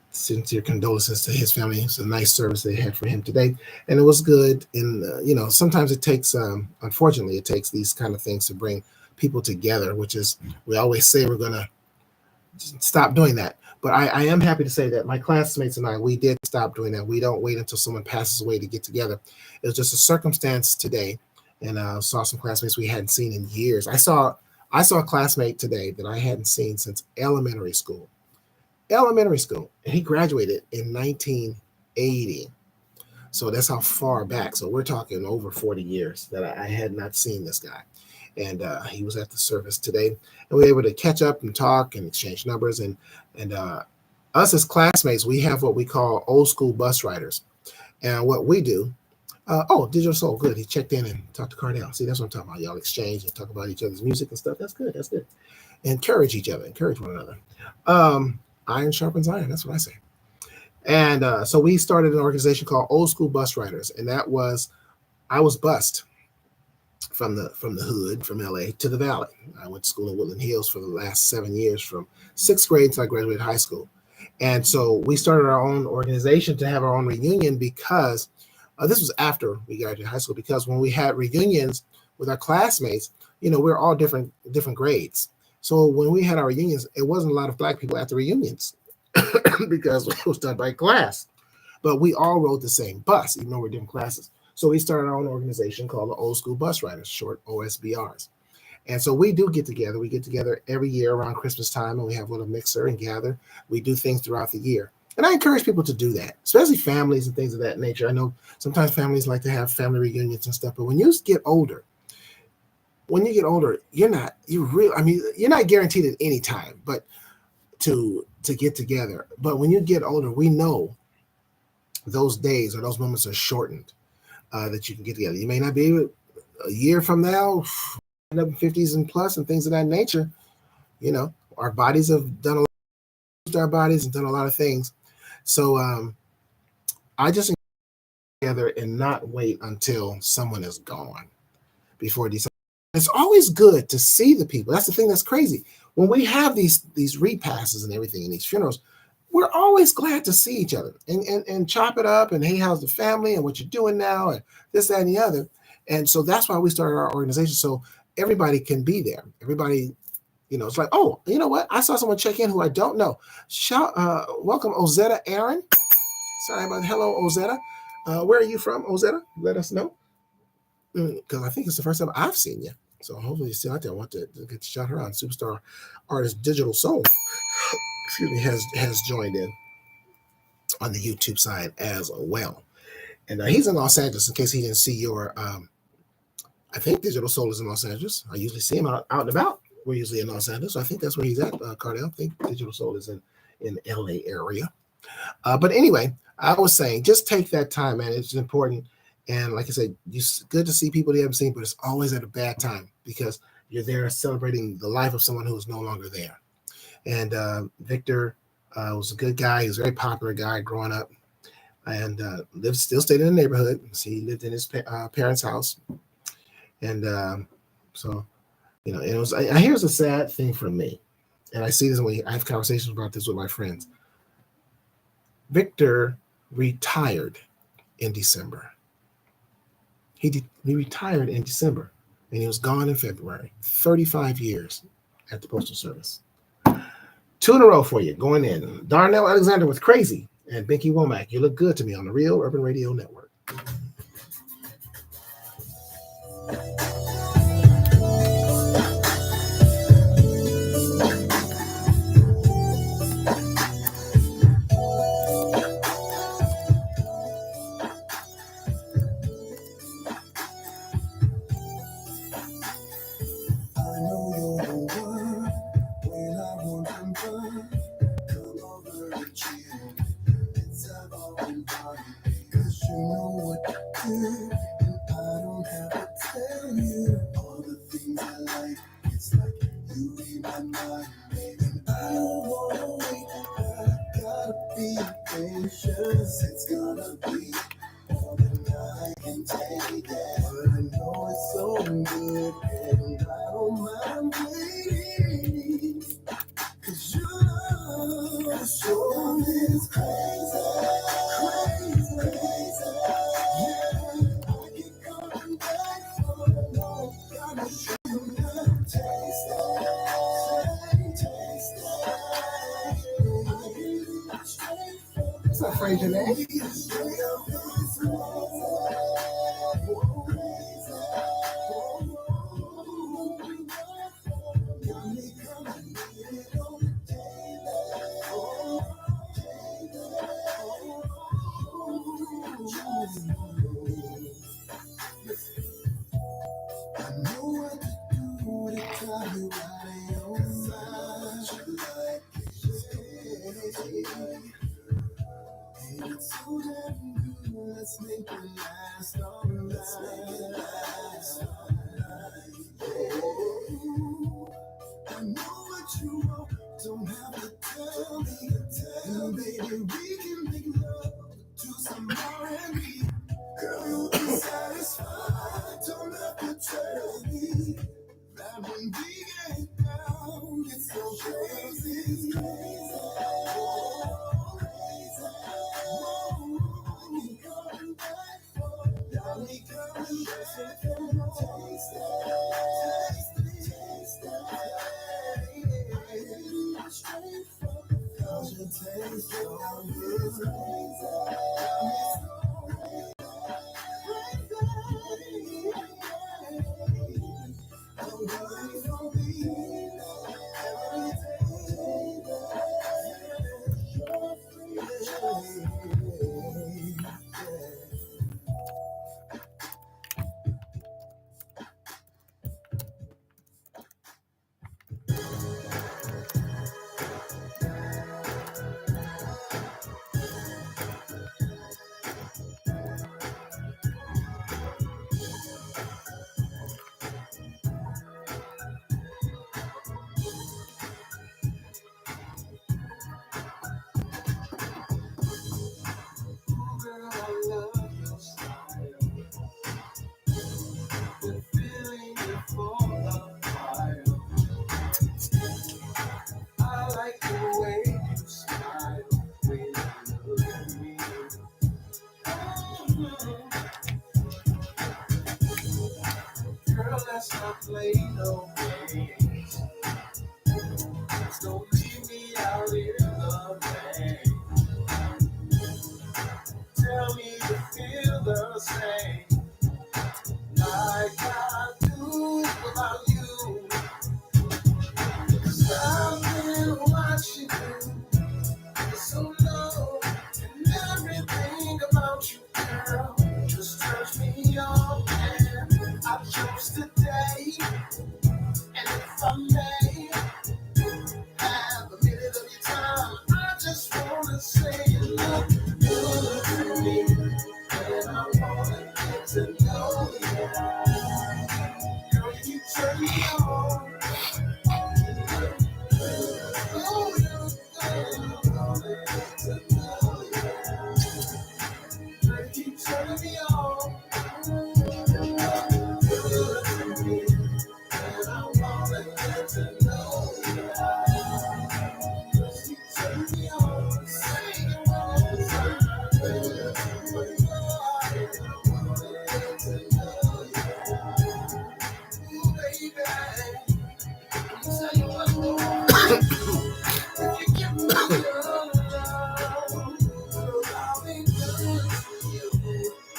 sincere condolences to his family. It's a nice service they had for him today, and it was good. And sometimes it takes, unfortunately, it takes these kind of things to bring people together, which is, we always say we're going to stop doing that. But I am happy to say that my classmates and I, we did stop doing that. We don't wait until someone passes away to get together. It was just a circumstance today, and saw some classmates we hadn't seen in years. I saw a classmate today that I hadn't seen since elementary school, and he graduated in 1980. So that's how far back. So we're talking over 40 years that I had not seen this guy. And he was at the service today, and we were able to catch up and talk and exchange numbers. And us as classmates, we have what we call old school bus riders. And what we do, Digital Soul, good. He checked in and talked to Cardell. See, that's what I'm talking about. Y'all exchange and talk about each other's music and stuff. That's good. Encourage each other. Encourage one another. Iron sharpens iron. That's what I say. And so we started an organization called Old School Bus Riders, and I was bused from the hood, from LA to the Valley. I went to school in Woodland Hills for the last 7 years, from 6th grade until I graduated high school. And so we started our own organization to have our own reunion because this was after we graduated high school. Because when we had reunions with our classmates, we're all different grades. So when we had our reunions, it wasn't a lot of black people at the reunions because it was done by class. But we all rode the same bus, even though we're different classes. So we started our own organization called the Old School Bus Riders, short OSBRs. And so we do get together. We get together every year around Christmas time, and we have a little mixer and gather. We do things throughout the year. And I encourage people to do that, especially families and things of that nature. I know sometimes families like to have family reunions and stuff, but when you get older, you're not guaranteed at any time, but to get together. But when you get older, we know those days or those moments are shortened, that you can get together. You may not be able a year from now, end up in 50s and plus and things of that nature. Our bodies have done a lot, our bodies and done a lot of things. So I just together and not wait until someone is gone before decide. It's always good to see the people. That's the thing that's crazy. When we have these repasses and everything in these funerals, we're always glad to see each other and chop it up and, hey, how's the family and what you're doing now and this, that, and the other. And so that's why we started our organization, so everybody can be there. Everybody, it's like, oh, you know what? I saw someone check in who I don't know. Welcome, Ozetta Aaron. Sorry about hello, Ozetta. Where are you from, Ozetta? Let us know. Because I think it's the first time I've seen you. So hopefully you're still out there. I want to get to shout her out. Superstar artist Digital Soul, excuse me, has joined in on the YouTube side as well. And he's in Los Angeles, in case he didn't see your, I think Digital Soul is in Los Angeles. I usually see him out and about. We're usually in Los Angeles. So I think that's where he's at, Cardell. I think Digital Soul is in LA area. But anyway, I was saying, just take that time, man. It's important. And like I said, it's good to see people you haven't seen, but it's always at a bad time because you're there celebrating the life of someone who is no longer there. And Victor was a good guy. He was a very popular guy growing up, and still stayed in the neighborhood. So he lived in his parents' house. And so, it was. Here's a sad thing for me, and I see this when I have conversations about this with my friends. Victor retired in December. He retired in December, and he was gone in February. 35 years at the Postal Service. 2 in a row for you, going in. Darnell Alexander with Crazy and Binky Womack. You look good to me on the Real Urban Radio Network. It's gonna be more than I can take it. But I know it's so good, and I don't mind waiting. 'Cause your show is crazy, crazy, crazy. Yeah, I keep coming back for more. Gotta show you the taste it, taste it. I give you straight from. What's up, Fraser, man? I know what to do to tell you I am like and it's so damn good. Let's make it last all night. Oh, I know what you want. Don't have to tell me. And baby, we can make love to some R&B. Girl, you'll be satisfied. Don't have to tell me that when we get down, it's so crazy, crazy. Girl, I love your style. Been feeling it for a while. I like the way you smile when you look at me. Mhm. Girl, let's not play no games. Don't leave me out in the rain. Tell me you feel the same like I do about you. 'Cause I've been watching you for so long, and everything about you, girl, just turns me on. And I chose today, and if I may have a minute of your time, I just wanna say you look good to me, and I wanna get to know you. Girl, you turn me on. Oh, you wanna get to know you. Girl, you turn me on. Good to me, and I wanna get to know you. You turn me on. Say you wanna get to know you. Ooh, baby. Say you wanna know. If you give me your love, girl, I'll be good to you,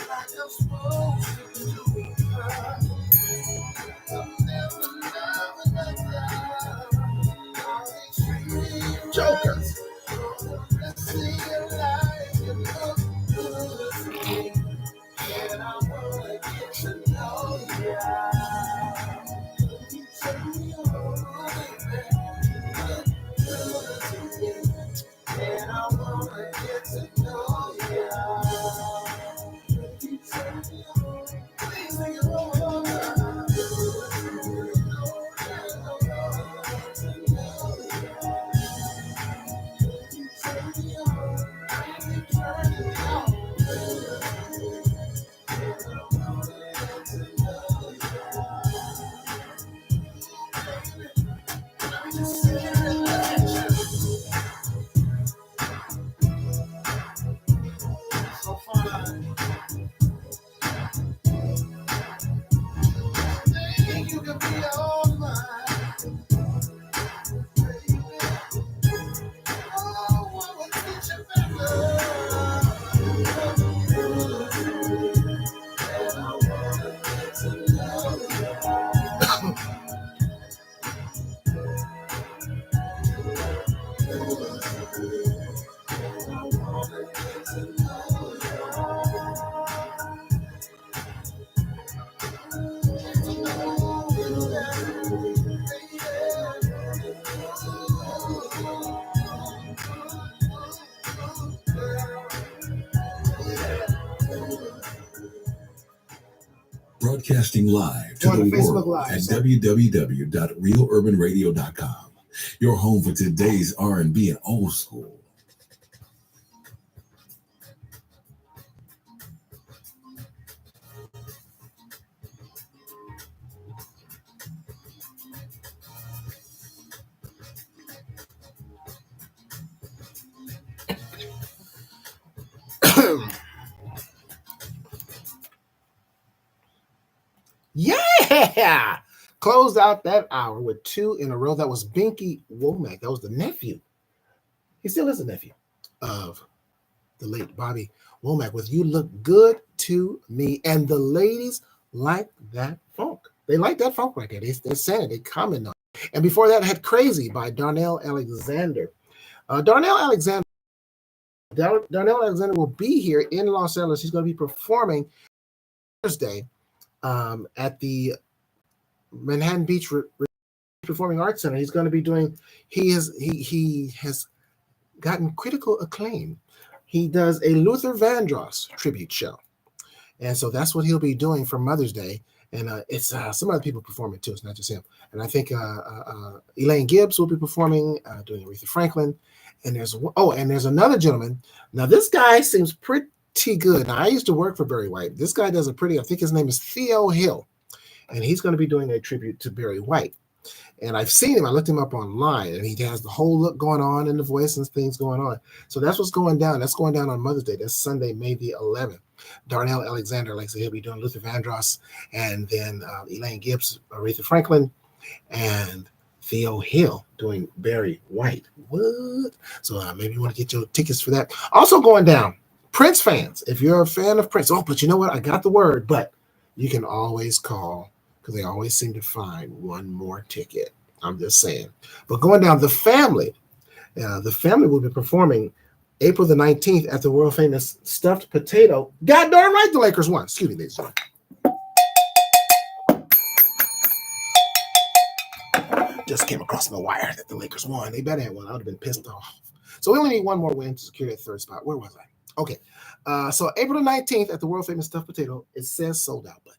like I'm supposed to do. I'll never love another. I'll be treated Joker. right. Let's see your life, you look good to me, and I wanna get to know you. You turn me on, baby. Look good to me. And I wanna get to know you. You turn me on. Please sing it one more time. You turn me on. You turn me on. And I wanna get to know you. Let me just sit here and look at you. So fine. Think you can be all mine, baby. Oh, what would fit you better? And I wanna get to know you. I wanna get to know Broadcasting live to On the Facebook world Live, at sir. www.realurbanradio.com. Your home for today's R&B and old school. Yeah. Closed out that hour with 2 in a row. That was Binky Womack. That was the nephew. He still is a nephew of the late Bobby Womack with You Look Good to Me. And the ladies like that funk. They like that funk right there. They're saying it. They comment on it. And before that, I had Crazy by Darnell Alexander. Darnell Alexander will be here in Los Angeles. He's going to be performing Thursday at the Manhattan Beach Performing Arts Center. He's going to be doing. He has gotten critical acclaim. He does a Luther Vandross tribute show, and so that's what he'll be doing for Mother's Day. And it's some other people performing too. It's not just him. And I think Elaine Gibbs will be performing, doing Aretha Franklin. And there's another gentleman. Now this guy seems pretty good. Now, I used to work for Barry White. This guy does I think his name is Theo Hill, and he's going to be doing a tribute to Barry White. And I've seen him. I looked him up online, and he has the whole look going on and the voice and things going on. So that's what's going down. That's going down on Mother's Day. That's Sunday, May the 11th. Darnell Alexander, like I said, he'll be doing Luther Vandross, and then Elaine Gibbs, Aretha Franklin, and Theo Hill doing Barry White. What? So maybe you want to get your tickets for that. Also going down, Prince fans. If you're a fan of Prince, but you know what? I got the word, but you can always call because they always seem to find one more ticket. I'm just saying. But going down, the family will be performing April the 19th at the world famous Stuffed Potato. God darn right, the Lakers won. Excuse me, ladies and gentlemen. Just came across the wire that the Lakers won. They better have won. I would have been pissed off. So we only need one more win to secure that third spot. Where was I? Okay. So April the 19th at the world famous Stuffed Potato. It says sold out, but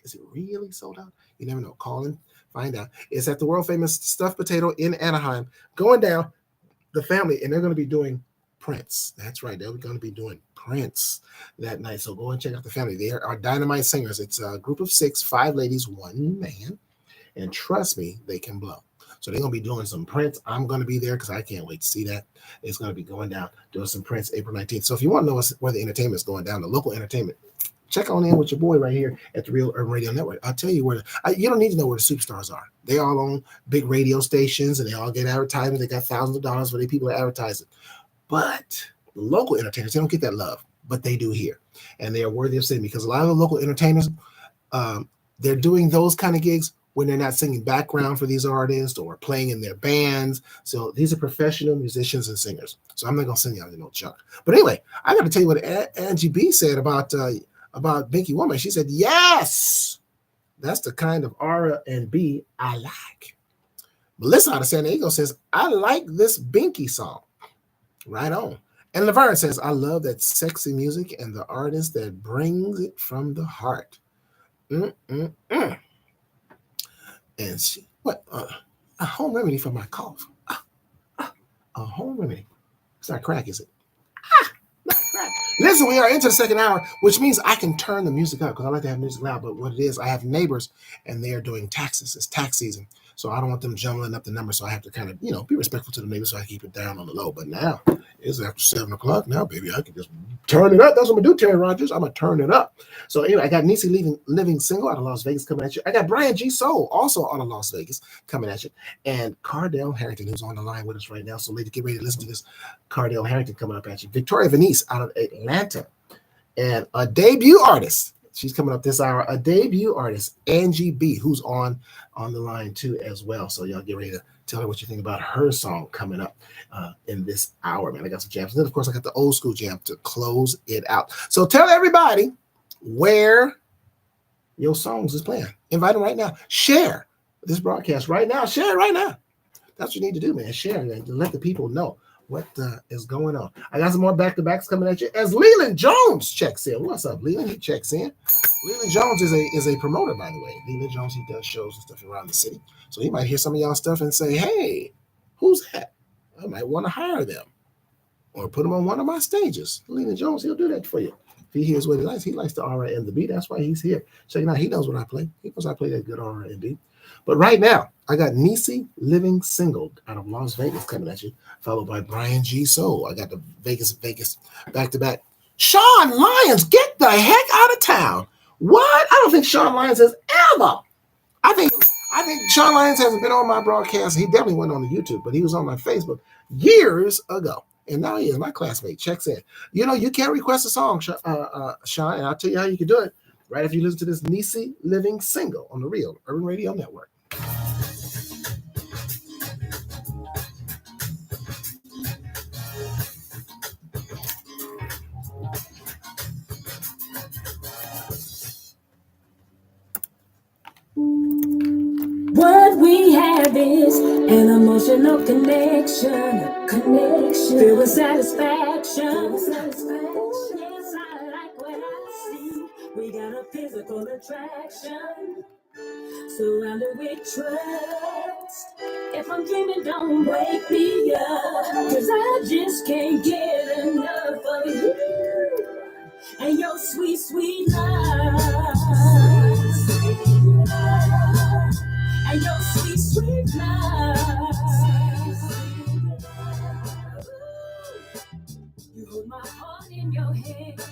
is it really sold out? You never know. Call and find out. It's at the world famous Stuffed Potato in Anaheim. Going down, the family, and they're going to be doing Prince. That's right. They're going to be doing Prince that night. So go and check out the family. They are dynamite singers. It's a group of 6, 5 ladies, 1 man. And trust me, they can blow. So they're going to be doing some Prince. I'm going to be there because I can't wait to see that. It's going to be going down, doing some Prince April 19th. So if you want to know where the entertainment is going down, the local entertainment, check on in with your boy right here at the Real Urban Radio Network. I'll tell you where. You don't need to know where the superstars are. They all own big radio stations, and they all get advertising. They got thousands of dollars for the people that advertise it. But the local entertainers, they don't get that love, but they do here. And they are worthy of saying because a lot of the local entertainers, they're doing those kind of gigs when they're not singing background for these artists or playing in their bands. So these are professional musicians and singers. So I'm not going to send you out to no junk. But anyway, I got to tell you what Angie B said about Binky Womack. She said, yes, that's the kind of R&B I like. Melissa out of San Diego says, I like this Binky song. Right on. And Laverne says, I love that sexy music and the artist that brings it from the heart. And she, what? A home remedy for my cough. A home remedy. It's not crack, is it? Not crack. Listen, we are into the second hour, which means I can turn the music up because I like to have music loud. But what it is, I have neighbors and they are doing taxes. It's tax season. So I don't want them jumbling up the numbers. So I have to kind of, be respectful to the neighbors so I keep it down on the low. But now it's after 7 o'clock now, baby. I can just turn it up. That's what I'm going to do, Terry Rogers. I'm going to turn it up. So anyway, I got Niecy Living Single out of Las Vegas coming at you. I got Brian G. Soul also out of Las Vegas coming at you. And Cardell Harrington, who's on the line with us right now. So ladies, get ready to listen to this. Cardell Harrington coming up at you. Victoria Venice out of Atlanta. And a debut artist. She's coming up this hour. A debut artist, Angie B., who's on the line too as well. So y'all get ready to tell her what you think about her song coming up in this hour, man. I got some jams. And then, of course, I got the old school jam to close it out. So tell everybody where your songs is playing. Invite them right now. Share this broadcast right now. Share it right now. That's what you need to do, man. Share it to let the people know what is going on. I got some more back-to-backs coming at you as Leland Jones checks in. What's up, Leland? He checks in. Leland Jones is a promoter, by the way. Leland Jones, he does shows and stuff around the city. So he might hear some of y'all stuff and say, hey, who's that? I might want to hire them or put them on one of my stages. Leland Jones, he'll do that for you. If he hears what he likes the R and the B. That's why he's here. Check it out. He knows what I play. He knows I play that good R and B. But right now, I got Niecy Living Single out of Las Vegas coming at you, followed by Brian G. Soul. I got the Vegas back-to-back. Sean Lyons, get the heck out of town. What? I don't think Sean Lyons has ever. I think Sean Lyons hasn't been on my broadcast. He definitely went on the YouTube, but he was on my Facebook years ago. And now he is my classmate. Checks in. You know, you can request a song, Sean, and I'll tell you how you can do it right after you listen to this Nisi Living single on the Real Urban Radio Network. What we have is an emotional connection, filled with satisfaction. Yes, I like what I see. We got a physical attraction, surrounded with trust. If I'm dreaming, don't wake me up, 'cause I just can't get enough of you and your sweet, sweet love. And your sweet, sweet love. You hold my heart in your hand,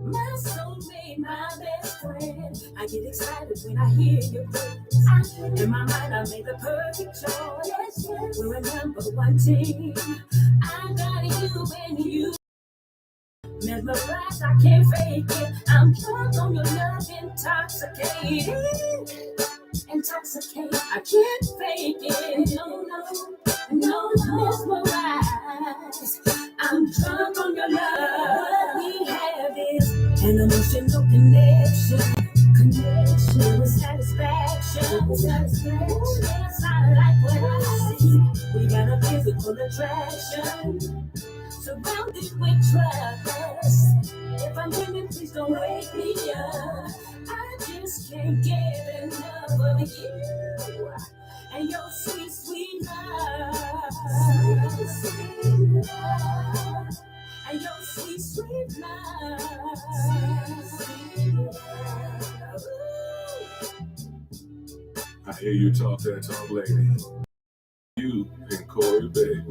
my soulmate, my best friend. I get excited when I hear your voice. In my mind, I make the perfect choice. We're a number one team. I got you and you. Mesmerized, I can't fake it. I'm drunk on your love, intoxicated. I can't fake it. No, mesmerized. I'm drunk on your love. What we have is an emotional connection with satisfaction. Yes, I like what I see. We got a physical attraction, surrounded with trust. If I'm dreaming, please don't wake me up. I just can't get enough of you and your sweet, sweet love. And your sweet, sweet love. I hear you talk that talk, lady. You and Corey, baby.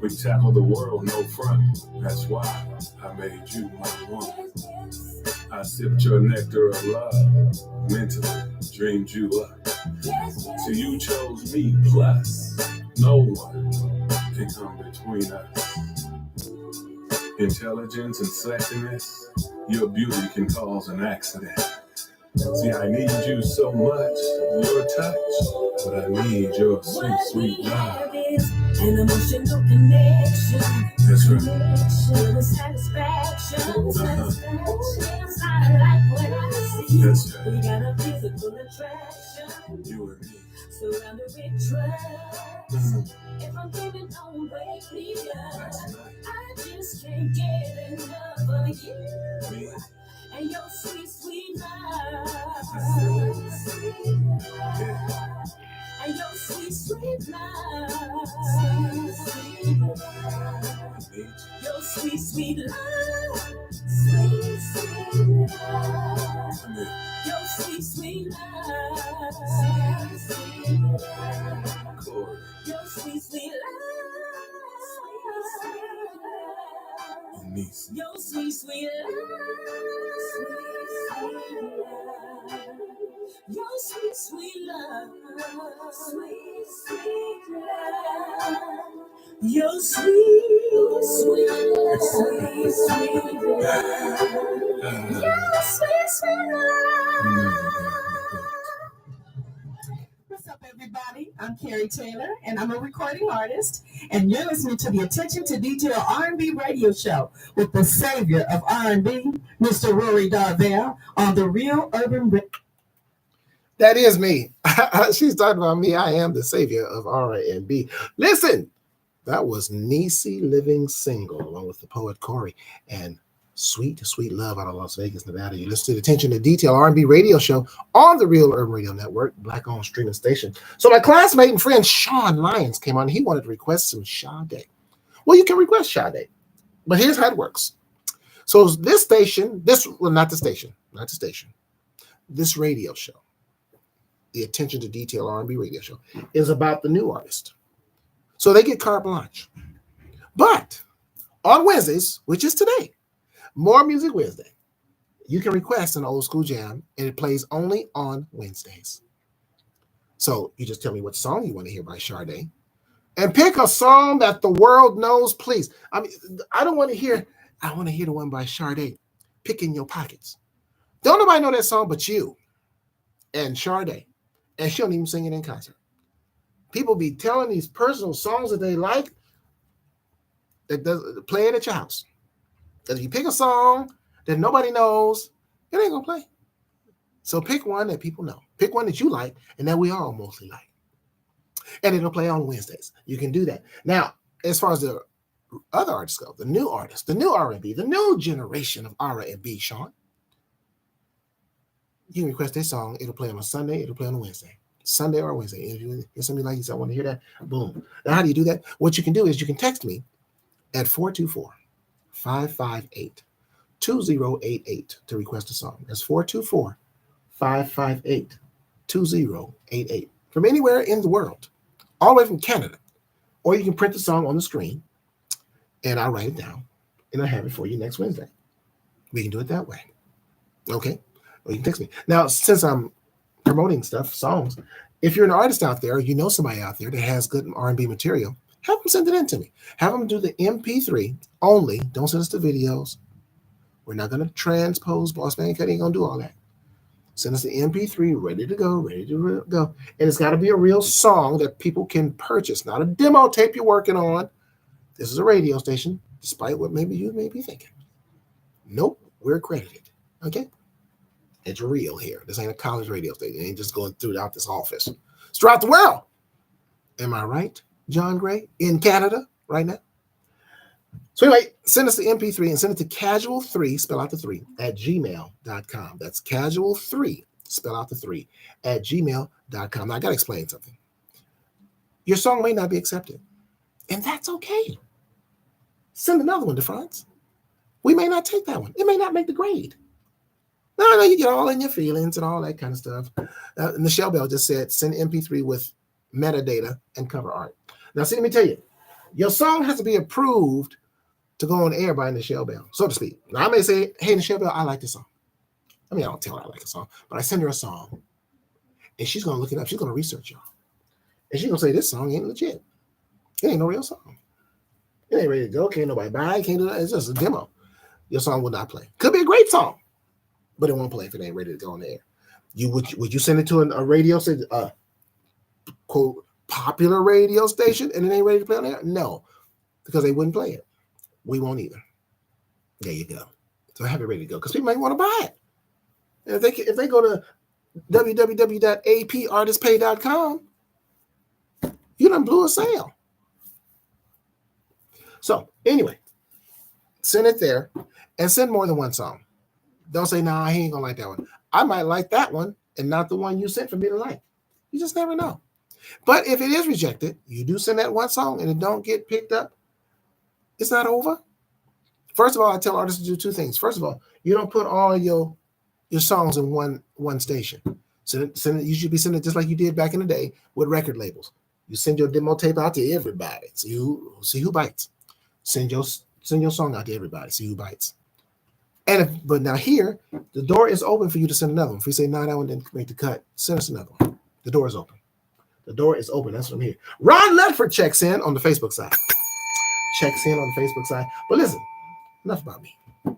We tackle the world, no front. That's why I made you my one. I sipped your nectar of love, mentally dreamed you up. So you chose me, plus no one can come between us. Intelligence and sexiness, your beauty can cause an accident. See, I need you so much, your touch, but I need your sweet, sweet love. An emotional connection. That's right. With satisfaction. Yes, I like what I see. That's right. We got a physical attraction, You and me. surrounded with trust. If I'm dreaming, don't wake me up. That's right. I just can't get enough of you Me. and your sweet, sweet love. Yeah. And your sweet, sweet love. I need you. Your sweet, sweet love. Sweet, sweet love. Come here. Your sweet, sweet love. Corey. Your sweet, sweet love. And Nisi. Your sweet, sweet love. Your sweet, sweet love. Sweet, sweet love. Your sweet, sweet love. Sweet, sweet love. Your sweet, sweet love. What's up, everybody? I'm Carrie Taylor, and I'm a recording artist, and you're listening to the Attention to Detail R&B radio show with the savior of R&B, Mr. Rory Darvell, on the Real Urban Radio. That is me. She's talking about me. I am the savior of R&B. Listen, that was Nisi Living Single, along with the poet Corey, and Sweet, Sweet Love out of Las Vegas, Nevada. You listen to the Attention to Detail R&B radio show on the Real Urban Radio Network, Black-owned streaming station. So my classmate and friend Sean Lyons came on. He wanted to request some Sade. Well, you can request Sade, but here's how it works. So this station, this radio show, the Attention to Detail R&B radio show, is about the new artist. So they get carte blanche. But on Wednesdays, which is today, More Music Wednesday, you can request an old school jam, and it plays only on Wednesdays. So you just tell me what song you want to hear by Sade, and pick a song that the world knows, please. I mean, I don't want to hear. I want to hear the one by Sade, "Pick in Your Pockets." Don't nobody know that song but you and Sade, and she don't even sing it in concert. People be telling these personal songs that they like that does play it at your house. That if you pick a song that nobody knows, it ain't gonna play. So pick one that people know. Pick one that you like and that we all mostly like. And it'll play on Wednesdays. You can do that. Now, as far as the other artists go, the new artists, the new R&B, the new generation of R&B, Sean, you can request this song. It'll play on a Sunday. It'll play on a Wednesday. Sunday or Wednesday. If you hear something like this, I want to hear that. Boom. Now, how do you do that? What you can do is you can text me at 424-558-2088 to request a song. That's 424-558-2088 from anywhere in the world, all the way from Canada. Or you can print the song on the screen, and I'll write it down, and I'll have it for you next Wednesday. We can do it that way. Okay? Or you can text me. Now, since I'm promoting stuff, songs, if you're an artist out there, you know somebody out there that has good R&B material, have them send it in to me. Have them do the MP3 only. Don't send us the videos. We're not going to transpose Boss Man Cut. Ain't going to do all that. Send us the MP3 ready to go. And it's got to be a real song that people can purchase, not a demo tape you're working on. This is a radio station, despite what maybe you may be thinking. Nope, we're accredited. Okay? It's real here. This ain't a college radio station. It ain't just going throughout this office. It's throughout the world. Am I right, John Gray? In Canada right now? So anyway, send us the MP3 and send it to casual3, spell out the 3, at gmail.com. That's casual3, spell out the 3, at gmail.com. Now, I got to explain something. Your song may not be accepted, and that's okay. Send another one to France. We may not take that one. It may not make the grade. No, you get all in your feelings and all that kind of stuff. Michelle Bell just said, send MP3 with metadata and cover art. Now, see, let me tell you, your song has to be approved to go on air by Michelle Bell, so to speak. Now, I may say, hey, Michelle Bell, I like this song. I mean, I don't tell her I like a song, but I send her a song, and she's going to look it up. She's going to research y'all. And she's going to say, this song ain't legit. It ain't no real song. It ain't ready to go. Can't nobody buy it. Can't do that. It's just a demo. Your song will not play. Could be a great song, but it won't play if it ain't ready to go on the air. Would you send it to a radio station, quote, popular radio station, and it ain't ready to play on the air? No, because they wouldn't play it. We won't either. There you go. So have it ready to go, because people might want to buy it. And if they go to www.apartistpay.com, you done blew a sale. So anyway, send it there and send more than one song. Don't say, nah, he ain't gonna like that one. I might like that one and not the one you sent for me to like. You just never know. But if it is rejected, you do send that one song and it don't get picked up, it's not over. First of all, I tell artists to do two things. First of all, you don't put all your songs in one station. Send it, you should be sending it just like you did back in the day with record labels. You send your demo tape out to everybody. See who bites. Send your song out to everybody. See who bites. But now here, the door is open for you to send another one. If you say, no, that one didn't make the cut, send us another one. The door is open. The door is open. That's what I'm here. Ron Ledford checks in on the Facebook side. Checks in on the Facebook side. But listen, enough about me. I'm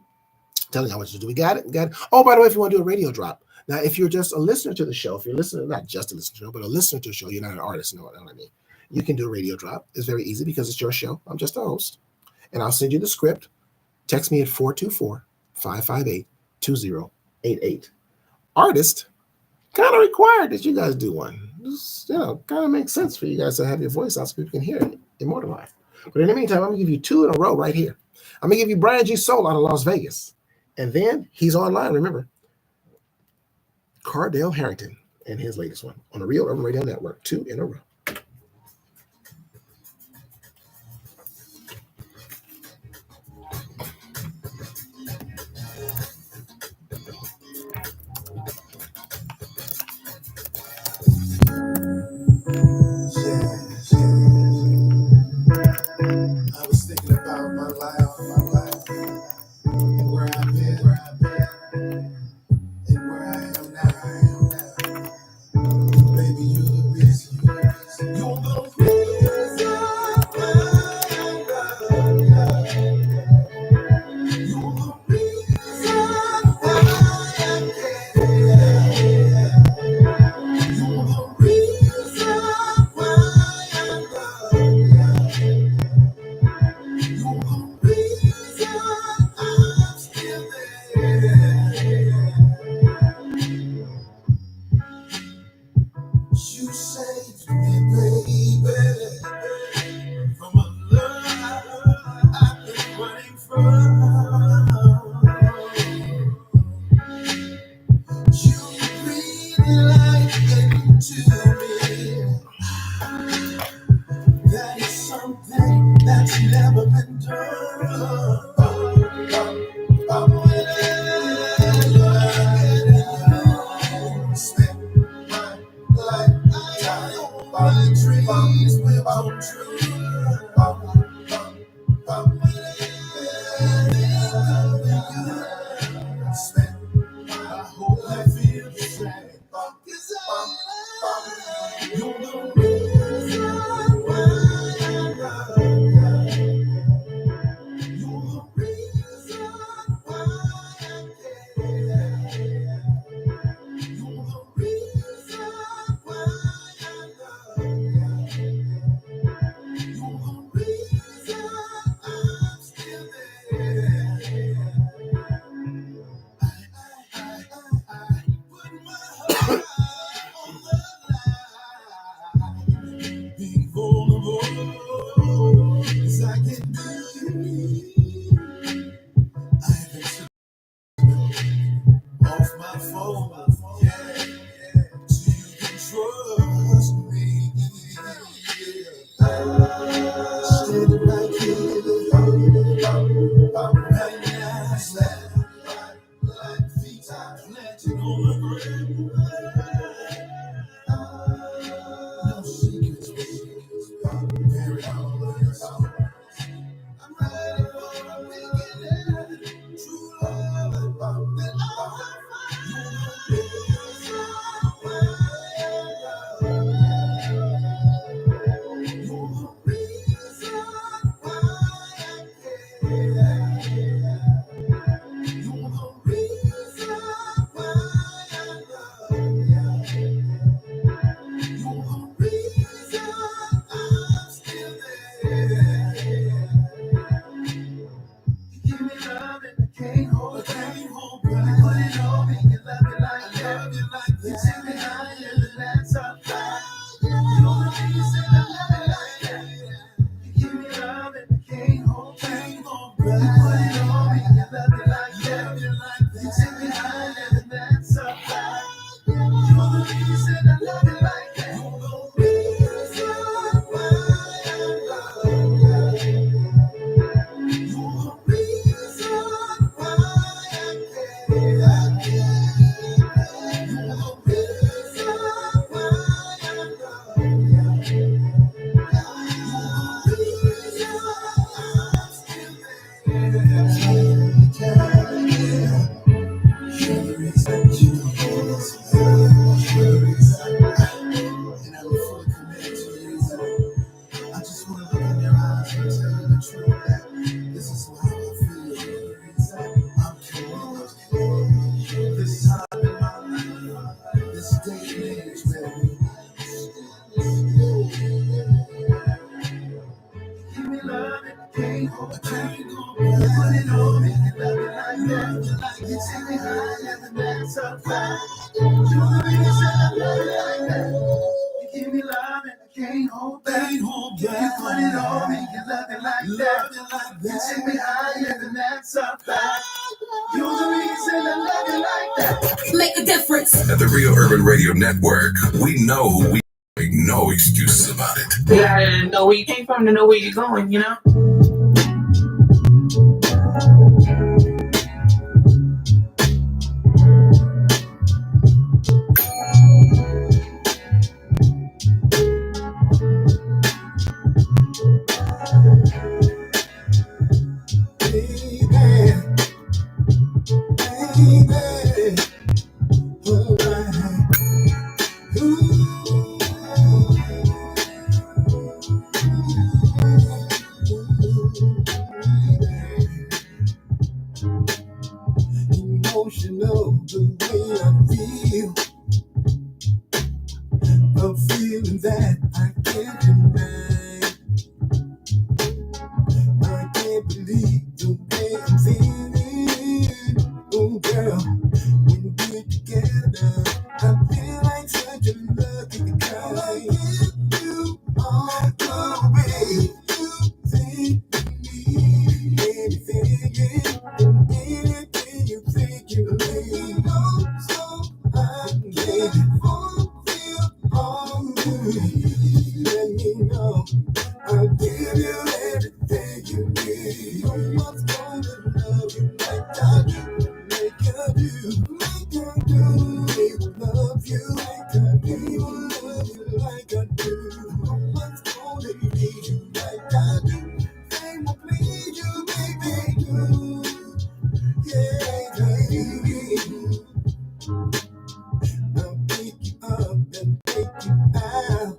telling you how much to do. We got it. Oh, by the way, if you want to do a radio drop. Now, if you're just a listener to the show, if you're listening, not just a listener to the show, but a listener to the show, you're not an artist, you know what I mean? You can do a radio drop. It's very easy because it's your show. I'm just a host. And I'll send you the script. Text me at 424-558-2088. Artist, kind of required that you guys do one. Just, kind of makes sense for you guys to have your voice out so people can hear it immortalized. But in the meantime, I'm going to give you two in a row right here. I'm going to give you Brian G. Soul out of Las Vegas. And then he's online, remember. Cardell Harrington and his latest one on the Real Urban Radio Network. Two in a row. I was thinking about my life, and where I've been. light into me. That is something that's never been done. When I look at you, spend my life my dreams will come true. Spend my whole life in the same. 'Cause you're the reason why I love you. You're the reason why I care. You're the reason why I love you. You're the reason I'm still there. I put my heart on the line. Be vulnerable as I can be. I've been off my phone, yeah, so you can trust me. Standing right here, right now, like feet planted on the ground. No secrets, buried all the songs. I'm ready for a beginning, true love that I'll find. You're the reason why I love you. You're the reason why I care. You're the reason why I love you. You're the reason I'm still there. Give me love and I can't hold it. Put it on me, you love me like that. You take me higher than that's a fact. You're the reason I love it like that. You give me love and I can't hold it. Put it on me, you love me like that. You take me higher than that's a fact. You're the reason I love it like that. You're the reason why I love you. You're the reason why I care. You're the reason why I love you. You're the reason I'm still and I'm fully committed to you. I just want to look in your eyes and tell you the truth that this is how I feel. I'm committed. This time in my life, this day and age, baby. Give me love and I can't hold it. Put it on me, you love me like that. You take me higher than that's a fact. You're the reason I love it like that. You give me love and I can't hold back. You put it on me, you love me like that. You take me higher than that's a fact. You're the reason I love it like that. Make a difference. At the Real Urban Radio Network, we know who we make no excuses about it. You gotta know where you came from to know where you're going, you know? Emotional, the way I feel, a feeling that I can't deny. I can't believe the way I'm feeling. Oh girl, when we're together, I feel like such a lucky guy. I give you all the way you think you need. Anything you think you need. You know, so I'm waiting for love you like I do. Love you like I do. No one's gonna need you like I do. They will please you, baby. Yeah, baby. I'll pick you up and take you out.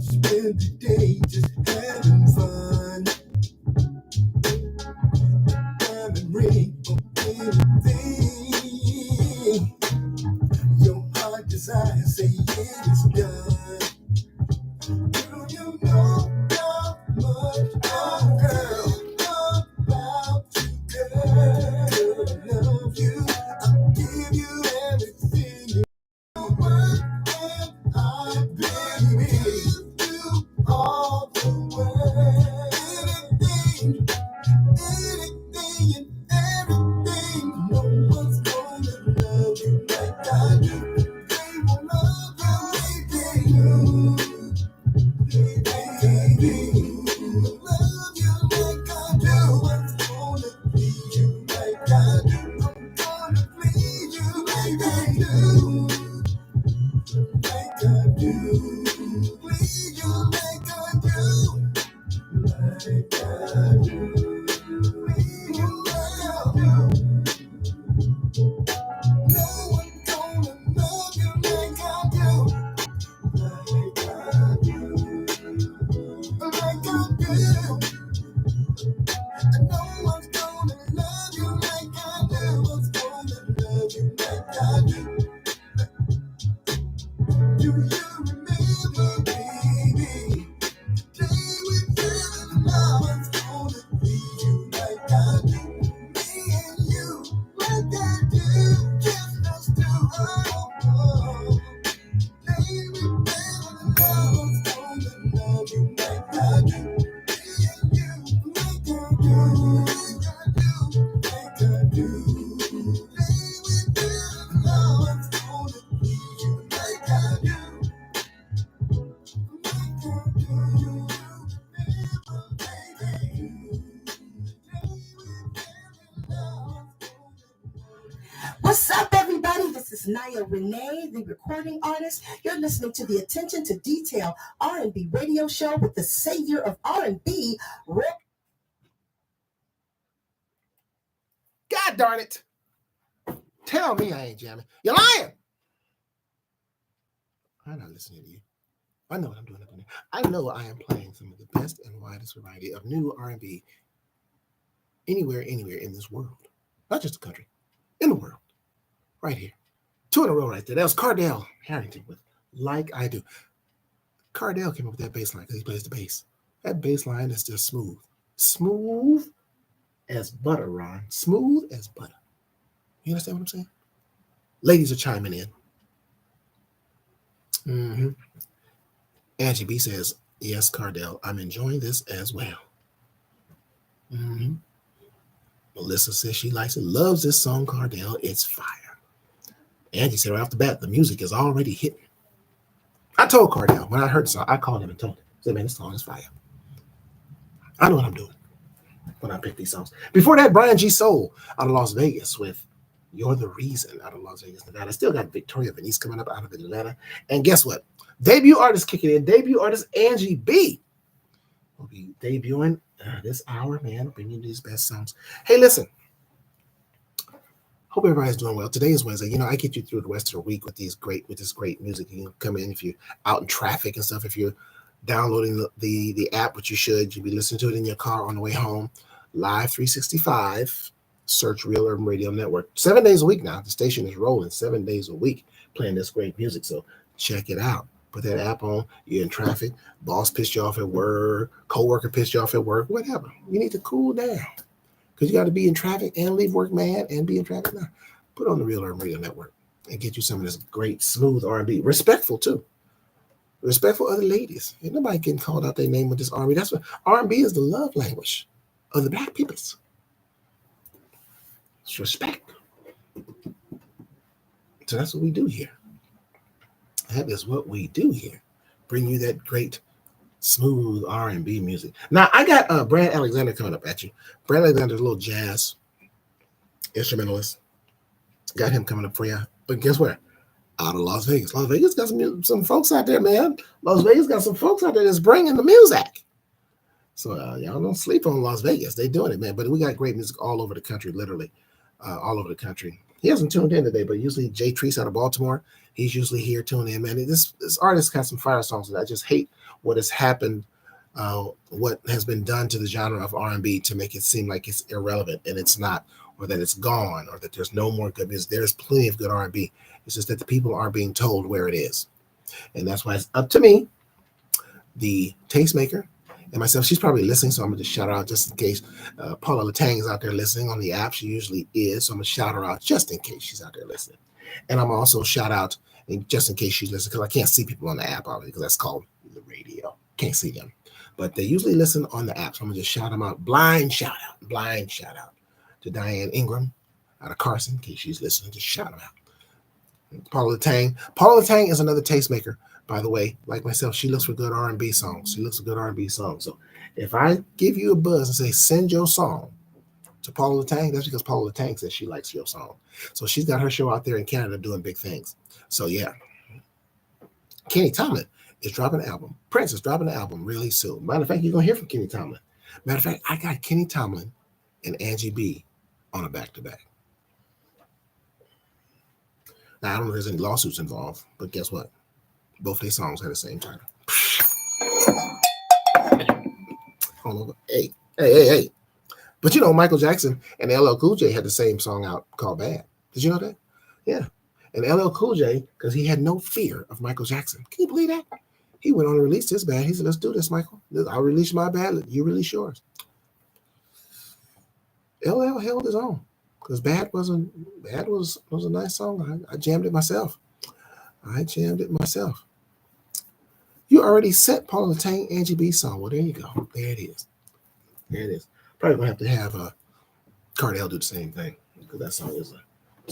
Spend the day just having fun. Diamond ring or anything. Your heart desires, say it is done. Do you know how much a girl about you, girl? I love you. I'll give you everything you want, and I believe you all the way. Anything and everything. No one's gonna love you like I do. They will love you like they do. Baby, love you like I do. I'm gonna please you like I do. I'm gonna please you like I do. Like I do. Please you like I do. Like I do. Please you like I do. No one's gonna love you like I do. Like I do. Like I do. No one's gonna love you like I do. One's gonna love you like I do. Do you remember, baby? Day we fell in love. One's gonna be you like I do. Me and you, like I do. Just us two. Oh. Day we fell in love. One's gonna love you like I do. Me and you, like I do. Like I do. Like I do. Day we fell in love. One's gonna be you like I do. What's up, everybody? This is Naya Renee, the recording artist. You're listening to the Attention to Detail R&B radio show with the savior of R&B, Rick. God darn it. Tell me I ain't jamming. You're lying. I'm not listening to you. I know what I'm doing up in there. I know I am playing some of the best and widest variety of new R&B anywhere in this world. Not just the country, in the world. Right here. 2 in a row right there. That was Cardell Harrington with Like I Do. Cardell came up with that bass line because he plays the bass. That bass line is just smooth. Smooth as butter, Ron. Smooth as butter. You understand what I'm saying? Ladies are chiming in. Mm-hmm. Angie B says, yes, Cardell, I'm enjoying this as well. Mm-hmm. Melissa says she likes it, loves this song, Cardell. It's fire. Angie said right off the bat, the music is already hitting. I told Cardell, when I heard the song, I called him and told him, I said, man, this song is fire. I know what I'm doing when I pick these songs. Before that, Brian G. Soul out of Las Vegas with You're the Reason out of Las Vegas, Nevada. I still got Victoria Venice coming up out of Atlanta. And guess what? Debut artist kicking in. Debut artist Angie B will be debuting this hour, man. Bringing you these best songs. Hey, listen. Hope everybody's doing well. Today is Wednesday. You know, I get you through the rest of the week with this great music. You can come in if you're out in traffic and stuff. If you're downloading the app, which you should, you'll be listening to it in your car on the way home. Live 365. Search Real Urban Radio Network. 7 days a week now. The station is rolling 7 days a week playing this great music. So check it out. Put that app on. You're in traffic. Boss pissed you off at work. Coworker pissed you off at work. Whatever. You need to cool down. Because you got to be in traffic and leave work mad and be in traffic now. Put on the Real Urban Radio Network and get you some of this great, smooth R&B. Respectful, too. Respectful other ladies. Ain't nobody getting called out their name with this R&B. That's what R&B is, the love language of the black peoples. It's respect. So that's what we do here. That is what we do here. Bring you that great, smooth R&B music. Now, I got Brad Alexander coming up at you. Brad Alexander's a little jazz instrumentalist. Got him coming up for you. But guess where? Out of Las Vegas. Las Vegas got some folks out there, man. Las Vegas got some folks out there that's bringing the music. So y'all don't sleep on Las Vegas. They doing it, man. But we got great music all over the country, literally, all over the country. He hasn't tuned in today, but usually Jay Treese out of Baltimore, he's usually here tuning in, man. This artist got some fire songs, and I just hate what has happened, what has been done to the genre of R&B to make it seem like it's irrelevant, and it's not, or that it's gone, or that there's no more good music. There's plenty of good R&B. It's just that the people aren't being told where it is. And that's why it's up to me, the tastemaker, and myself. She's probably listening, so I'm going to just shout her out just in case. Paula Latang is out there listening on the app. She usually is, so I'm going to shout her out just in case she's out there listening. And I'm also shout out just in case she's listening, because I can't see people on the app, obviously, because that's called the radio. Can't see them. But they usually listen on the app, so I'm going to just shout them out. Blind shout out to Diane Ingram out of Carson, in case she's listening. Just shout them out. Paula Latang. Paula Latang is another tastemaker, by the way. Like myself, she looks for good R&B songs. So if I give you a buzz and say, send your song to Paula Latang, that's because Paula Latang says she likes your song. So she's got her show out there in Canada doing big things. So yeah. Kenny Tomlin is dropping an album. Prince is dropping an album really soon. Matter of fact, you're going to hear from Kenny Tomlin. Matter of fact, I got Kenny Tomlin and Angie B on a back-to-back. Now, I don't know if there's any lawsuits involved, but guess what? Both their songs had the same title. All over. Hey. But you know, Michael Jackson and LL Cool J had the same song out called Bad. Did you know that? Yeah. And LL Cool J, because he had no fear of Michael Jackson. Can you believe that? He went on and released his Bad. He said, let's do this, Michael. I'll release my Bad. You release yours. LL held his own. Because Bad was a nice song. I jammed it myself. You already set Paula Latang, Angie B song. Well, there you go. There it is. Probably gonna have to have Cardell do the same thing, because that song is a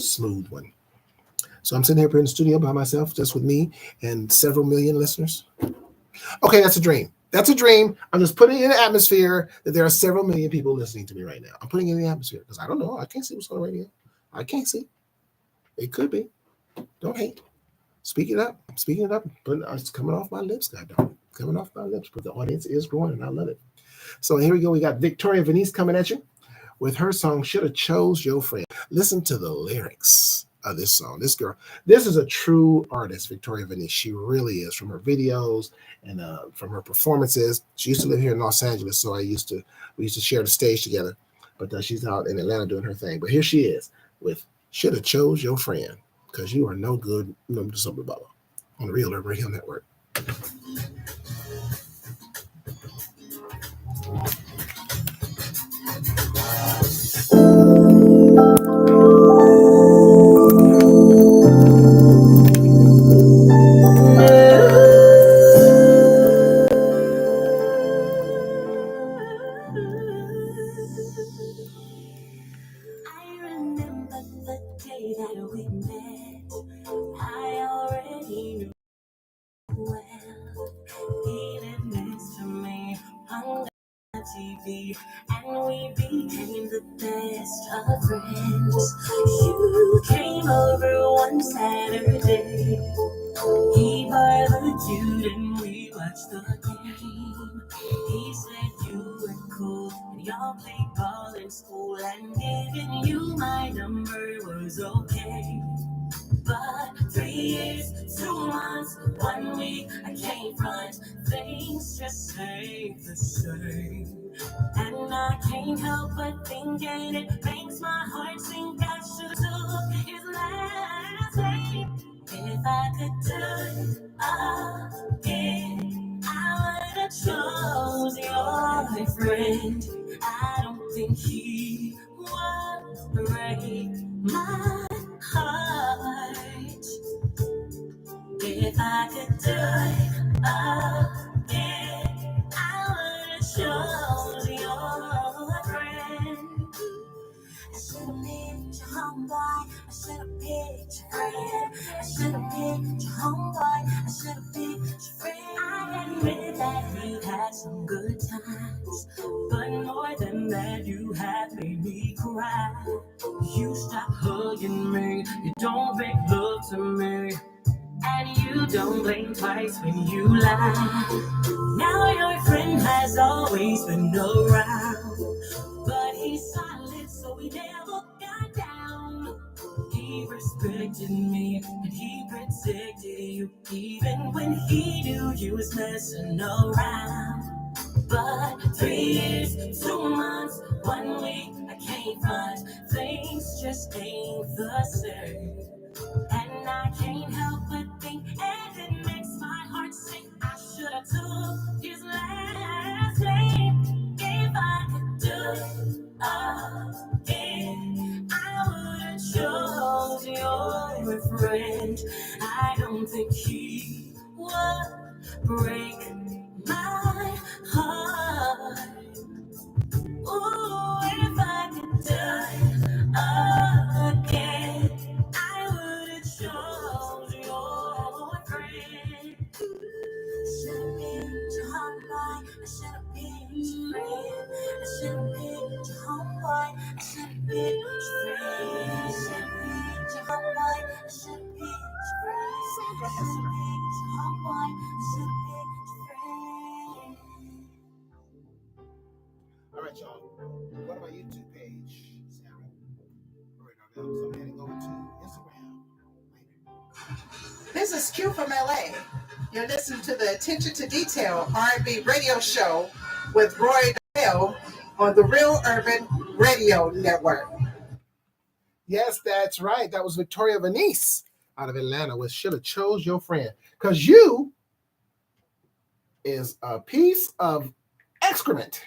smooth one. So I'm sitting here in the studio by myself, just with me and several million listeners. Okay, that's a dream. I'm just putting in the atmosphere that there are several million people listening to me right now. I'm putting it in the atmosphere because I don't know. I can't see what's on the radio. I can't see. It could be. Don't hate. Speak it up. I'm speaking it up. But it's coming off my lips, goddamn. Coming off my lips. But the audience is growing, and I love it. So here we go. We got Victoria Venice coming at you with her song, Shoulda Chose Your Friend. Listen to the lyrics of this song. This girl, this is a true artist, Victoria Venice. She really is, from her videos and from her performances. She used to live here in Los Angeles, so we used to share the stage together. But she's out in Atlanta doing her thing. But here she is with Shoulda Chose Your Friend, because you are no good, something about on the Real Urban Radio Network. And we became the best of friends. You came over one Saturday. He barbecued and we watched the game. He said you were cool and y'all played ball in school, and giving you my number was okay. But 3 years, 2 months, 1 week, I can't front. Things just ain't the same. And I can't help but thinking it makes my heart sink. I should took his last name. If I could do it again, I would have chose your friend. I don't think he would break my heart. If I could do it again, I would have chose your friend. I should have picked your homeboy. I should have picked your friend. I should have picked your homeboy. I should have picked your friend. I admit that you had some good times, but more than that, you have made me cry. You stop hugging me, you don't make love to me, and you don't blink twice when you lie. Now your friend has always been around, but he's silent, so he never got down. He respected me, and he protected you, even when he knew you was messing around. But 3 years, 2 months, 1 week, I can't find things just ain't the same. And I can't help but think, and it makes my heart sink. I should have took his last name. If I could do it again, I would have chose your friend. I don't think he would break my heart. Ooh, if I could die again, I would have chose your friend. Should have been your homeboy, I should have been your friend. I should have been your homeboy, I should have been your friend. I should have been your homeboy, I should have been your friend. I should have been your homeboy, I should have been your friend. All right, y'all. Go to my YouTube page, Sarah. All right, now, so I'm heading over to Instagram. This is Q from LA. You're listening to the Attention to Detail R&B radio show with Roy Bell on the Real Urban Radio Network. Yes, that's right. That was Victoria Venice out of Atlanta with Should Have Chose Your Friend. Because you is a piece of excrement.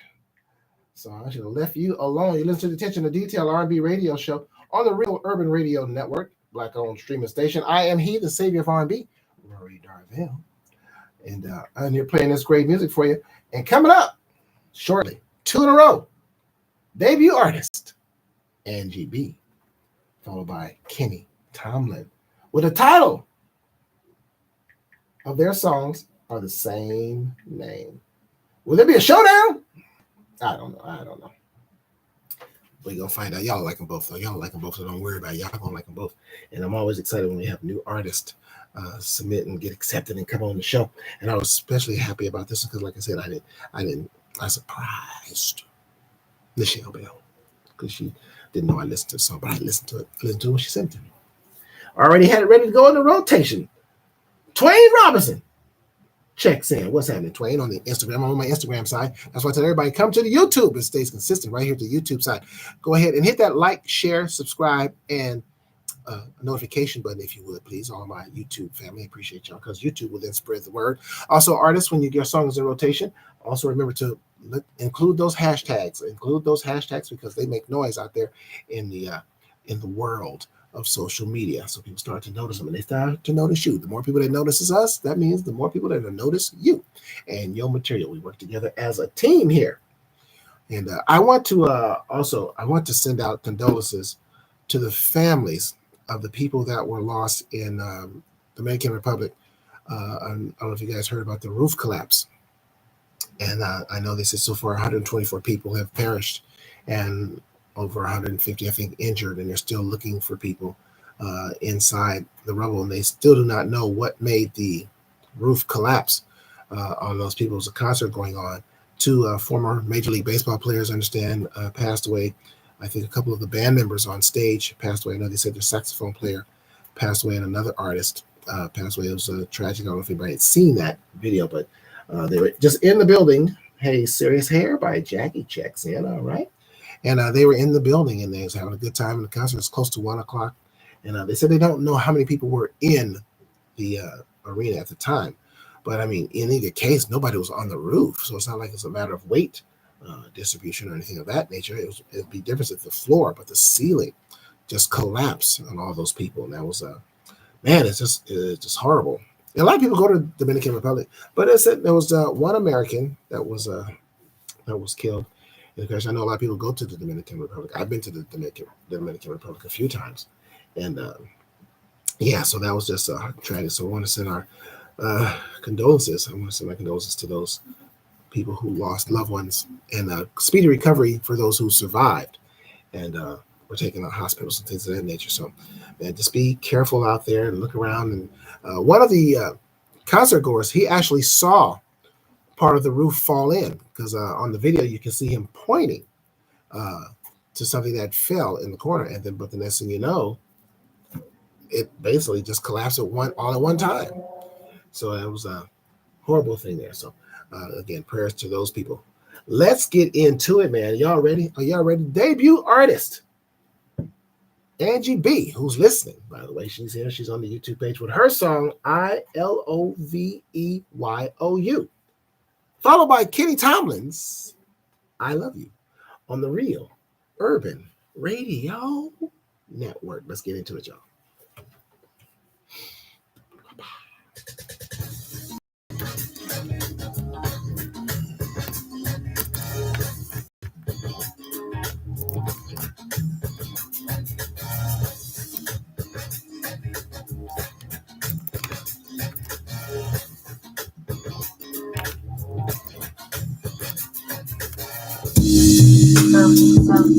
So I should have left you alone. You listen to the Attention to Detail R&B radio show on the Real Urban Radio Network, Black-owned streaming station. I am he, the savior of R&B, Rory Darvell. And I'm here playing this great music for you. And coming up shortly, 2 in a row, debut artist, Angie B, followed by Kenny Tomlin, with the title of their songs are the same name. Will there be a showdown? I don't know. We're going to find out. Y'all like them both, though. Y'all like them both, so don't worry about it. Y'all going to like them both. And I'm always excited when we have new artists submit and get accepted and come on the show. And I was especially happy about this because, like I said, I surprised Michelle Bell because she didn't know I listened to the song, but I listened to it. I listened to it when she sent it to me. Already had it ready to go in the rotation. Twain Robinson checks in. What's happening, Twain? On the Instagram, I'm on my Instagram side. That's why I tell everybody, come to the YouTube. It stays consistent right here to the YouTube side. Go ahead and hit that like, share, subscribe, and notification button, if you would, please. All of my YouTube family, I appreciate y'all, because YouTube will then spread the word. Also, artists, when you get your songs in rotation, also remember to include those hashtags. Include those hashtags because they make noise out there in the world of social media. So people start to notice them, and they start to notice you. The more people that notices us, that means the more people that will notice you and your material. We work together as a team here. And I want to send out condolences to the families of the people that were lost in the Dominican Republic. I don't know if you guys heard about the roof collapse. And I know they said so far 124 people have perished and over 150, I think, injured, and they're still looking for people inside the rubble. And they still do not know what made the roof collapse on those people. There was a concert going on. 2 former Major League Baseball players, I understand, passed away. I think a couple of the band members on stage passed away. I know they said their saxophone player passed away and another artist passed away. It was tragic. I don't know if anybody had seen that video, but they were just in the building. Hey, Serious Hair by Jackie checks in, all right. And they were in the building, and they was having a good time. And the concert was close to 1 o'clock. And they said they don't know how many people were in the arena at the time. But, I mean, in either case, nobody was on the roof. So it's not like it's a matter of weight distribution or anything of that nature. It'd be different at the floor, but the ceiling just collapsed on all those people. And that was, it's just horrible. And a lot of people go to the Dominican Republic. But it said there was one American that was killed. Because I know a lot of people go to the Dominican Republic. I've been to the Dominican Republic a few times. And so that was just tragic. So I want to send our condolences. I want to send my condolences to those people who lost loved ones and speedy recovery for those who survived. And were taken to hospitals and things of that nature. So, man, just be careful out there and look around. And one of the concert goers, he actually saw part of the roof fall in because on the video you can see him pointing to something that fell in the corner, and then but the next thing you know, it basically just collapsed all at one time. So it was a horrible thing there. So again, prayers to those people. Let's get into it, man. Y'all ready? Are y'all ready? Debut artist Angie B, who's listening, by the way, she's here. She's on the YouTube page with her song ILOVEYOU, followed by Kenny Tomlin's I Love You on the Real Urban Radio Network. Let's get into it, y'all.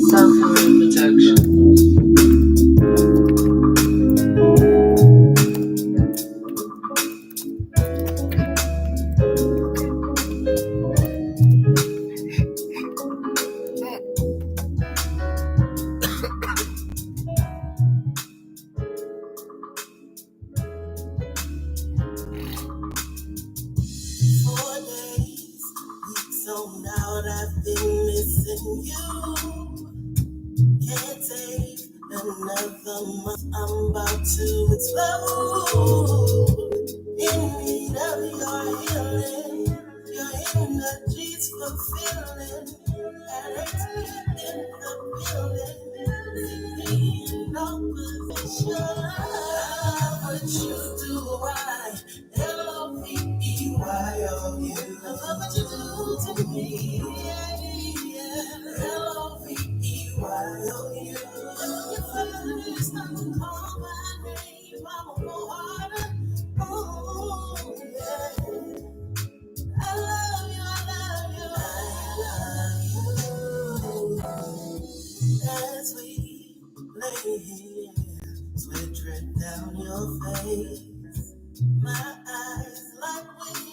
Self-protection. I've been missing you. Can't take another month. I'm about to explode. In need of your healing, your energies fulfilling. Energy in the building. See me in no position. What you do, I L-O-V-E-Y-O-U. I love what you do to me. L-O-V-E-Y-O-U. When you first come to call my name, I'm go harder. Oh, yeah. I love you, I love you, I love you. As we lay here, sweat drip down your face. My eyes like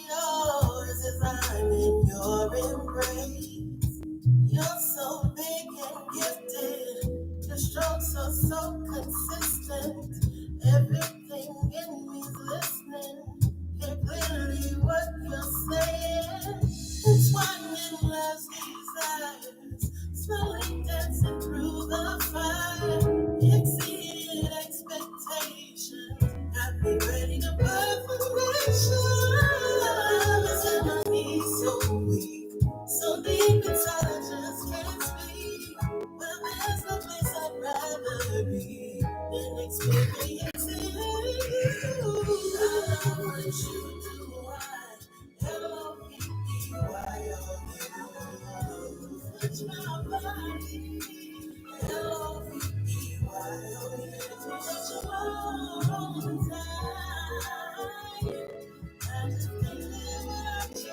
yours as I'm in your embrace. You're so big and gifted. Your strokes are so consistent. Everything in me's listening. Hear clearly what you're saying. Entwining love's desires. Slowly dancing through the fire. Exceeded expectations. Got me ready to burn for Is in my knees so weak. So deep inside I just can't speak. Well, there's no place I'd rather be than experiencing you. I love what you do. L-O-V-E-Y-O-U. Touch my body. L-O-V-E-Y-O-U. Touch you all the time. I just can't live without you.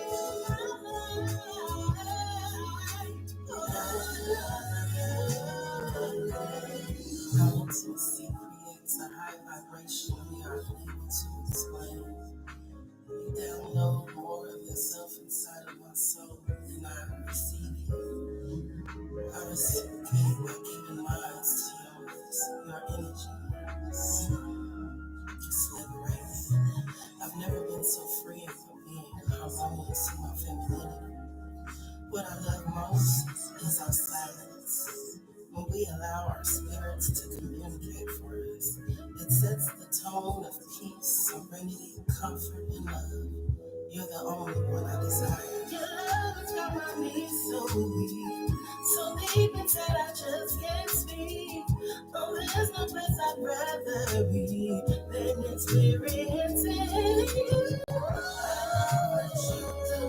Intimacy creates a high vibration we aren't able to explain. You download more of yourself inside of my soul than I receive you. I reciprocate by giving minds to yours, your energies. Just liberating. I've never been so free from being harmonious in my femininity. What I love most is our silence. When we allow our spirits to communicate for us, it sets the tone of peace, serenity, comfort, and love. You're the only one I desire. Your love has got my knees so weak. So deep inside I just can't speak. Oh, there's no place I'd rather be than experiencing you. What you do,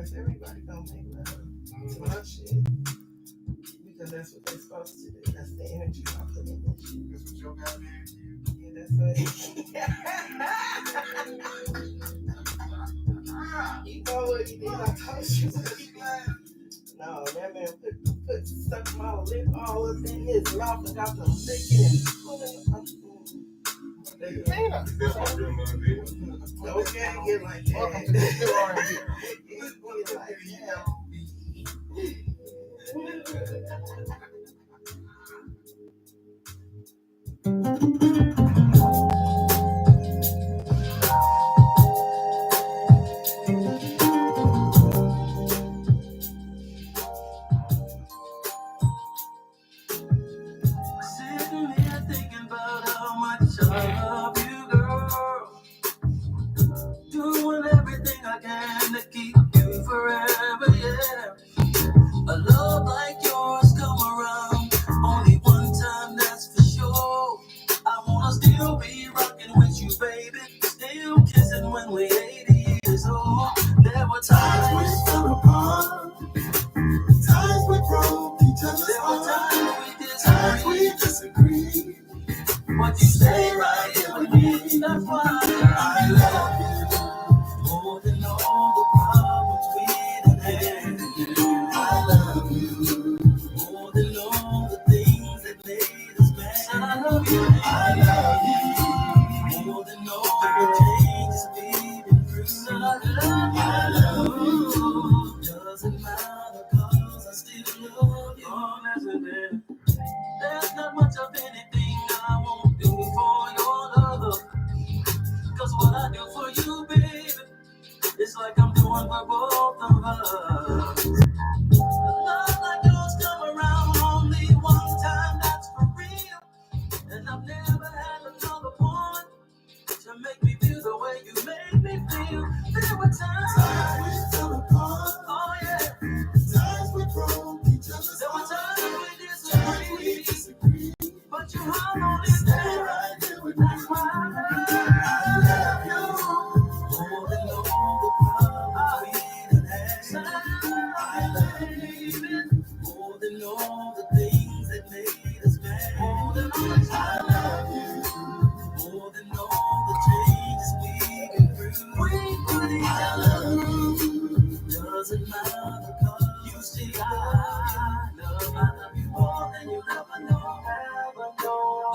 course, everybody gonna make love to my shit because that's what they're supposed to do. That's the energy I put in this shit. That's what your guy did. Yeah, that's what. You know what he did? I told you. No, that man put stuck my lip all up in his mouth and got the licking and pulling. Tina. Okay, get like that. Welcome to the Still R&B. Get like Sitting here thinking about how much I love you, girl. Doing everything I can to keep you forever, yeah. A love like yours come around only one time, that's for sure. I wanna still be rocking with you, baby. Still kissing when we're 80 years old. There were times we fell apart. Times we broke each other's There were hearts. times we Times disagreed. we disagreed. But you stay right here with me. That's why I love you more than all the problems we done had. I love you more than all the things that made us mad. I love you. I love you more than all the changes we've been through. I love you. Doesn't matter 'cause I still love you. Oh, listen, man. There's not much of anything I won't do for your love. 'Cause what I do for you, baby, it's like I'm doing for both of us. A love like yours come around only one time, that's for real. And I've never had another one to make me feel the way you make me feel. There were times we fell apart. oh yeah. Times we broke each other's There were hearts. times we Times we disagreed, disagreed. but you hung on in there. Right here with me. That's why I love you more than all the problems we done had. I love you more than all the things that made us mad. More than all the I love you more than all the changes we've been through. We put each other. Doesn't matter 'cause you see I love you more than you ever know.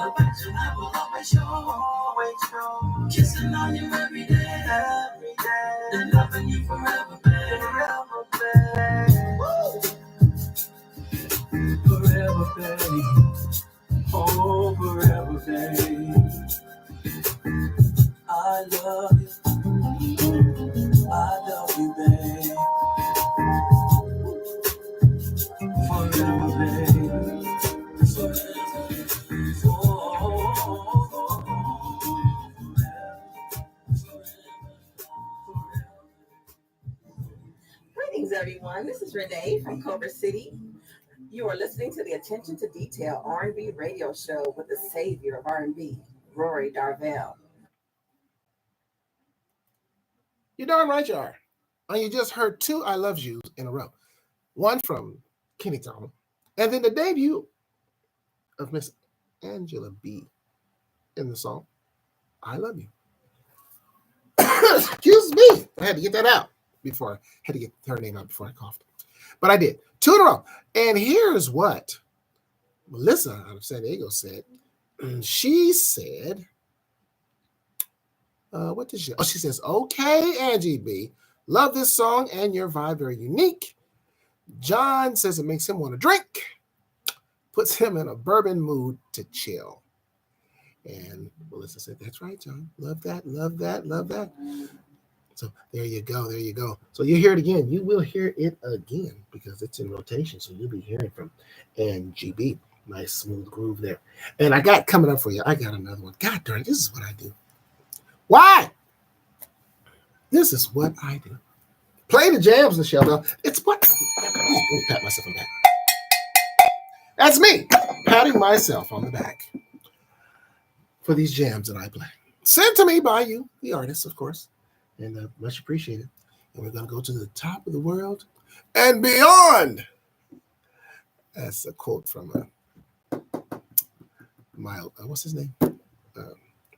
Affection I will always show, always show. Kissing on you every day, and loving you forever, babe. Forever, babe. Oh, forever, babe. I love you, babe. Forever, babe. Greetings, everyone. This is Renee from Culver City. You are listening to the Attention to Detail R&B radio show with the savior of R&B, Rory Darvell. You're darn right you are. And you just heard two I Love Yous in a row. One from Kenny Thomas, and then the debut of Miss Angela B in the song I Love You. Excuse me. I had to get that out before I had to get her name out before I coughed. But I did. Two in a row. And here's what Melissa out of San Diego said. She said, what did she? Oh, she says, okay, Angie B. Love this song and your vibe, very unique. John says it makes him want to drink. Puts him in a bourbon mood to chill. And Melissa said, that's right, John. Love that, love that, love that. So there you go, there you go. So you hear it again. You will hear it again because it's in rotation. So you'll be hearing from Angie B. Nice smooth groove there. And I got coming up for you. I got another one. God darn it, this is what I do. Why? This is what I do. Play the jams, Michelle. Though. It's what I do. Let me pat myself on the back. That's me patting myself on the back for these jams that I play. Sent to me by you, the artist, of course, and much appreciated. and we're going to go to the top of the world and beyond. That's a quote from what's his name?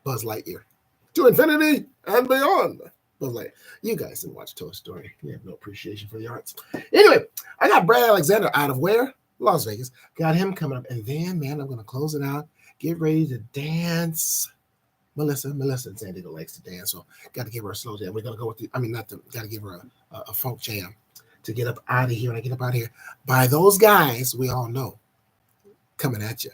Buzz Lightyear. To infinity and beyond. Buzz Lightyear. You guys didn't watch Toy Story. You have no appreciation for the arts. Anyway, I got Brad Alexander out of where? Las Vegas. Got him coming up. And then, man, I'm going to close it out. Get ready to dance. Melissa in San Diego likes to dance, so got to give her a slow jam. We're going to go with got to give her a funk jam to get up out of here. And I get up out of here by those guys we all know coming at you.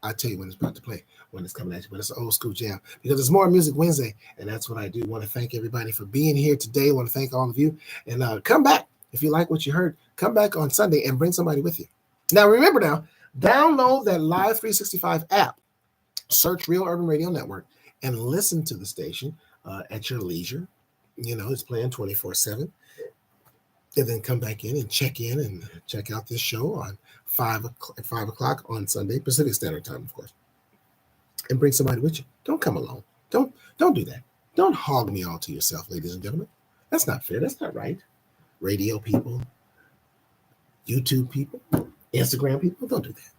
I'll tell you when it's about to play, when it's coming at you, but it's an old school jam because it's More Music Wednesday, and that's what I do. I want to thank everybody for being here today. I want to thank all of you, and come back. If you like what you heard, come back on Sunday and bring somebody with you. Now, remember download that Live 365 app, search Real Urban Radio Network, and listen to the station at your leisure. You know, it's playing 24/7. And then come back in and check out this show on 5 o'clock on Sunday, Pacific Standard Time, of course. And bring somebody with you. Don't come alone. Don't do that. Don't hog me all to yourself, ladies and gentlemen. That's not fair. That's not right. Radio people, YouTube people, Instagram people, don't do that.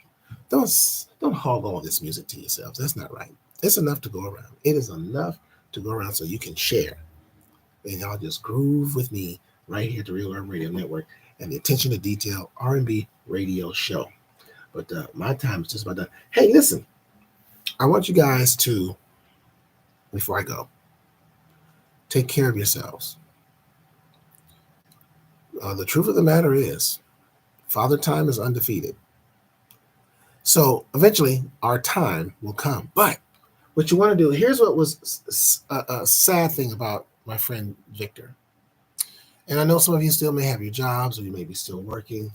Don't hog all this music to yourselves. That's not right. It's enough to go around. It is enough to go around so you can share. And y'all just groove with me right here at the Real Urban Radio Network and the Attention to Detail R&B radio show. But my time is just about done. Hey, listen, I want you guys to, before I go, take care of yourselves. The truth of the matter is, Father Time is undefeated. So eventually our time will come. But what you want to do, here's what was a sad thing about my friend Victor. And I know some of you still may have your jobs or you may be still working.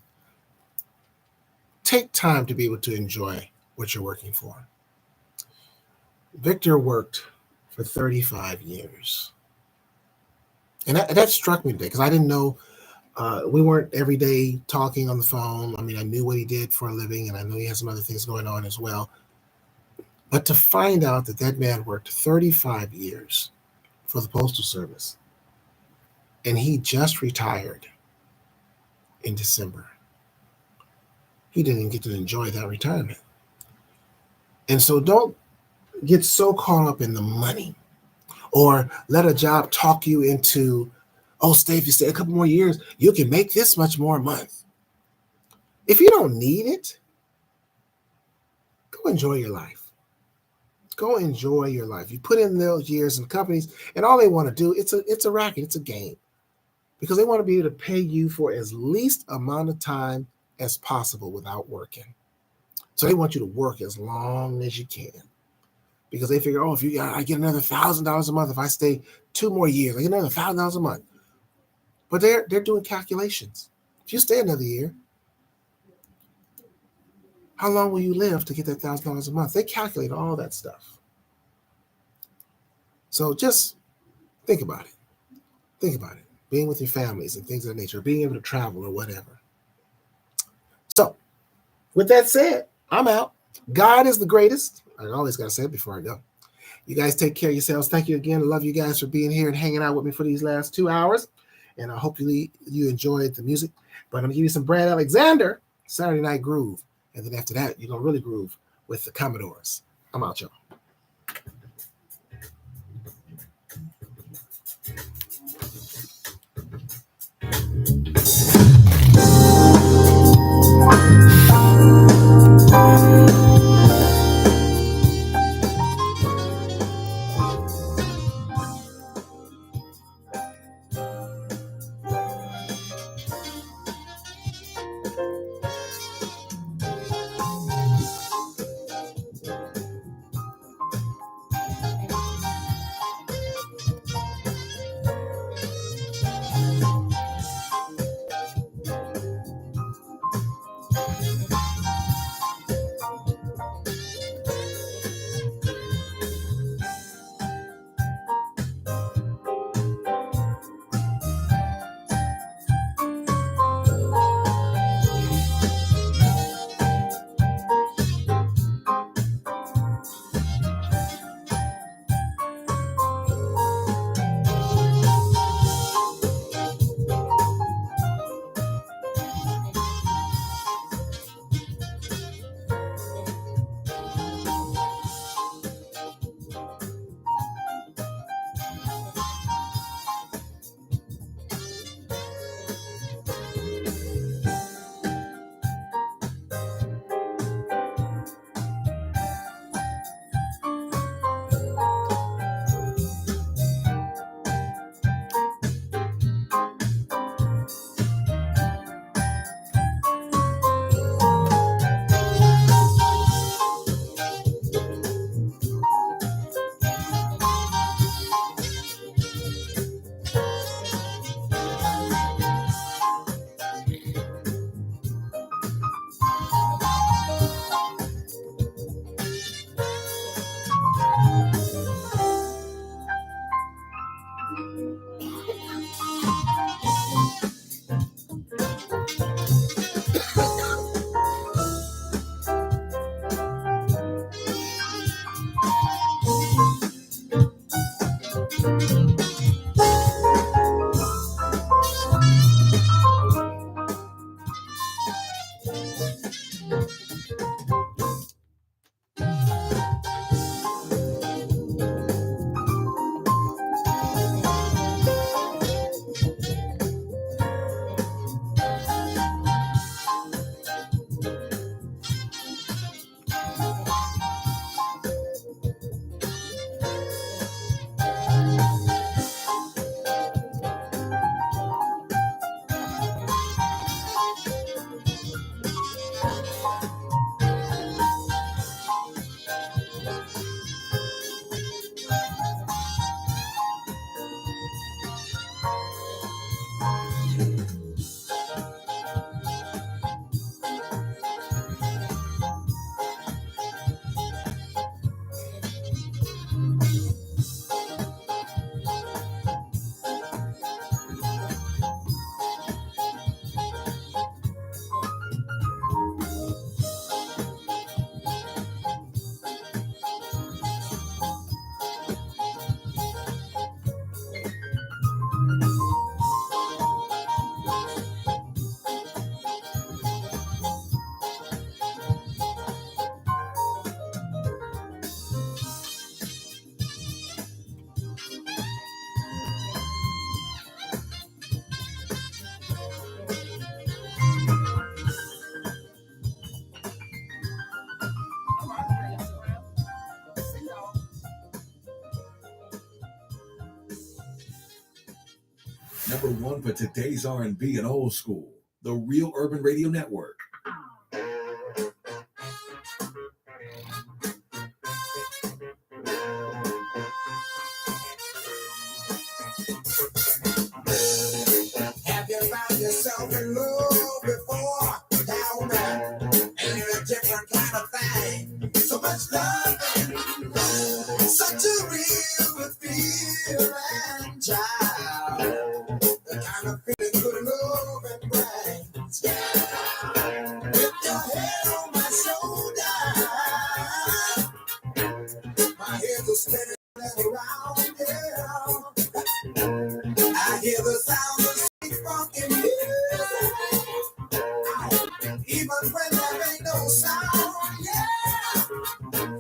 Take time to be able to enjoy what you're working for. Victor worked for 35 years. And that struck me today because I didn't know, we weren't every day talking on the phone. I mean, I knew what he did for a living and I know he had some other things going on as well. But to find out that man worked 35 years for the Postal Service and he just retired in December. He didn't get to enjoy that retirement. And so don't get so caught up in the money or let a job talk you into, oh, stay, if you stay a couple more years, you can make this much more a month. If you don't need it, go enjoy your life. Go enjoy your life. You put in those years in companies and all they want to do, it's a racket, it's a game. Because they want to be able to pay you for as least amount of time as possible without working. So they want you to work as long as you can. Because they figure, oh, I get another $1,000 a month if I stay 2 more years, I get another $1,000 a month. But they're doing calculations. If you stay another year, how long will you live to get that $1,000 a month? They calculate all that stuff. So just think about it. Think about it. Being with your families and things of that nature, being able to travel or whatever. So, with that said, I'm out. God is the greatest. I always got to say it before I go. You guys take care of yourselves. Thank you again. I love you guys for being here and hanging out with me for these last 2 hours. And I hope you enjoyed the music. But I'm going to give you some Brad Alexander, Saturday Night Groove. And then after that, you're going to really groove with the Commodores. I'm out, y'all. Number one for today's R&B and old school, the Real Urban Radio Network. Have you found yourself in love before? Down there, ain't it a different kind of thing? So much love, such a real feeling, child. The kind of feeling good love and brings. With your head on my shoulder, my head is spinning around here. I hear the sound of sweet funky music, even when there ain't no sound. Yeah,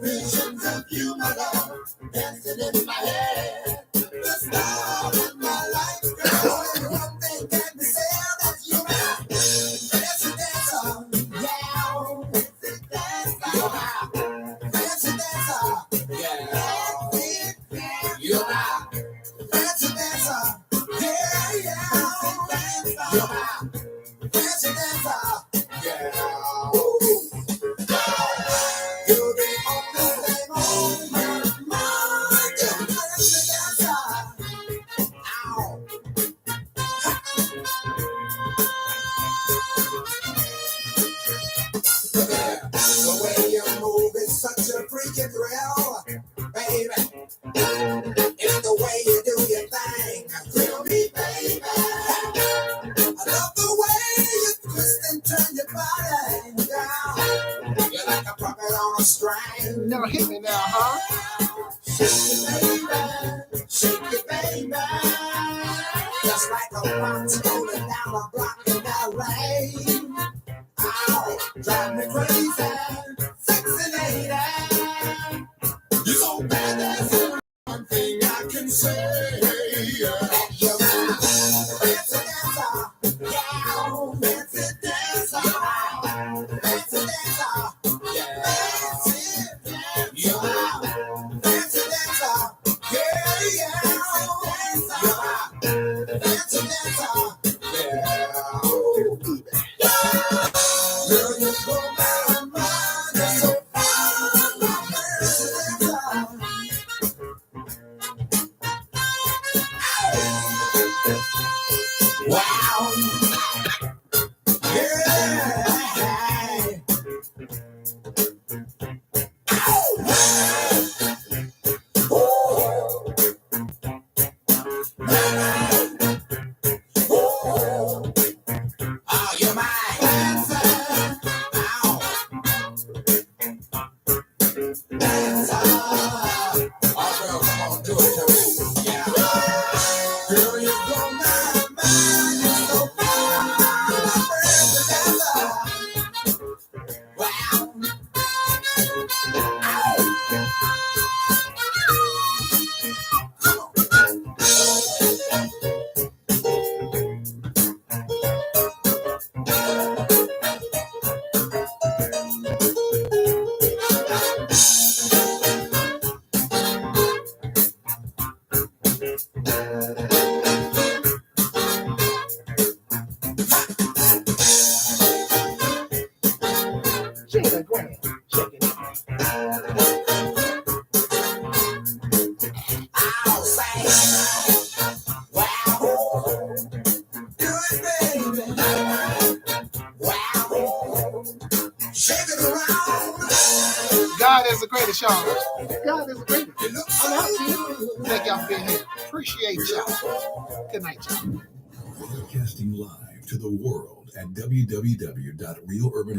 visions of you, my love, dancing in my head. The star in my life, girl, and one thing can be said, that you're my fancy dancer. Yeah, fancy dancer. Fancy dancer. Yeah, you're my fancy dancer. Yeah, yeah, you're my fancy dancer. Yeah, you'll be on the same old mind. You're my fancy dancer. Ow. The way you move is such a freaking thrill, baby. It's the way you do your thing. Thrill me, baby. I love the way you twist and turn your body down. You're like a puppet on a string. Never hit me now, huh? Shake it, baby. Just like a fox rolling down a block in LA. Ow, drive me crazy. Sexy lady. You're so bad, there's one thing I can say. That you're my fancy dancer. Yeah, fancy dancer. Fancy dancer. Yeah, fancy. You're my fancy dancer. Yeah, yeah. You're my fancy dancer. Yeah. Girl, you blow my mind. You're so fine, my fancy dancer. Wow. Yeah. Oh, you're my dancer. Oh, dancer. Oh, girl, come on, do it to me. Yeah. Girl, you blow my mind. You're so fine. My friend, wow. Gina Grant, check it out. I'll say, wow. Do it, baby. Wow. Shake it around. God is the greatest, y'all. God is the greatest. You look I'm out, so G. good. Thank y'all for being here. Appreciate y'all. Good night, y'all. Broadcasting live to the world at www.realurban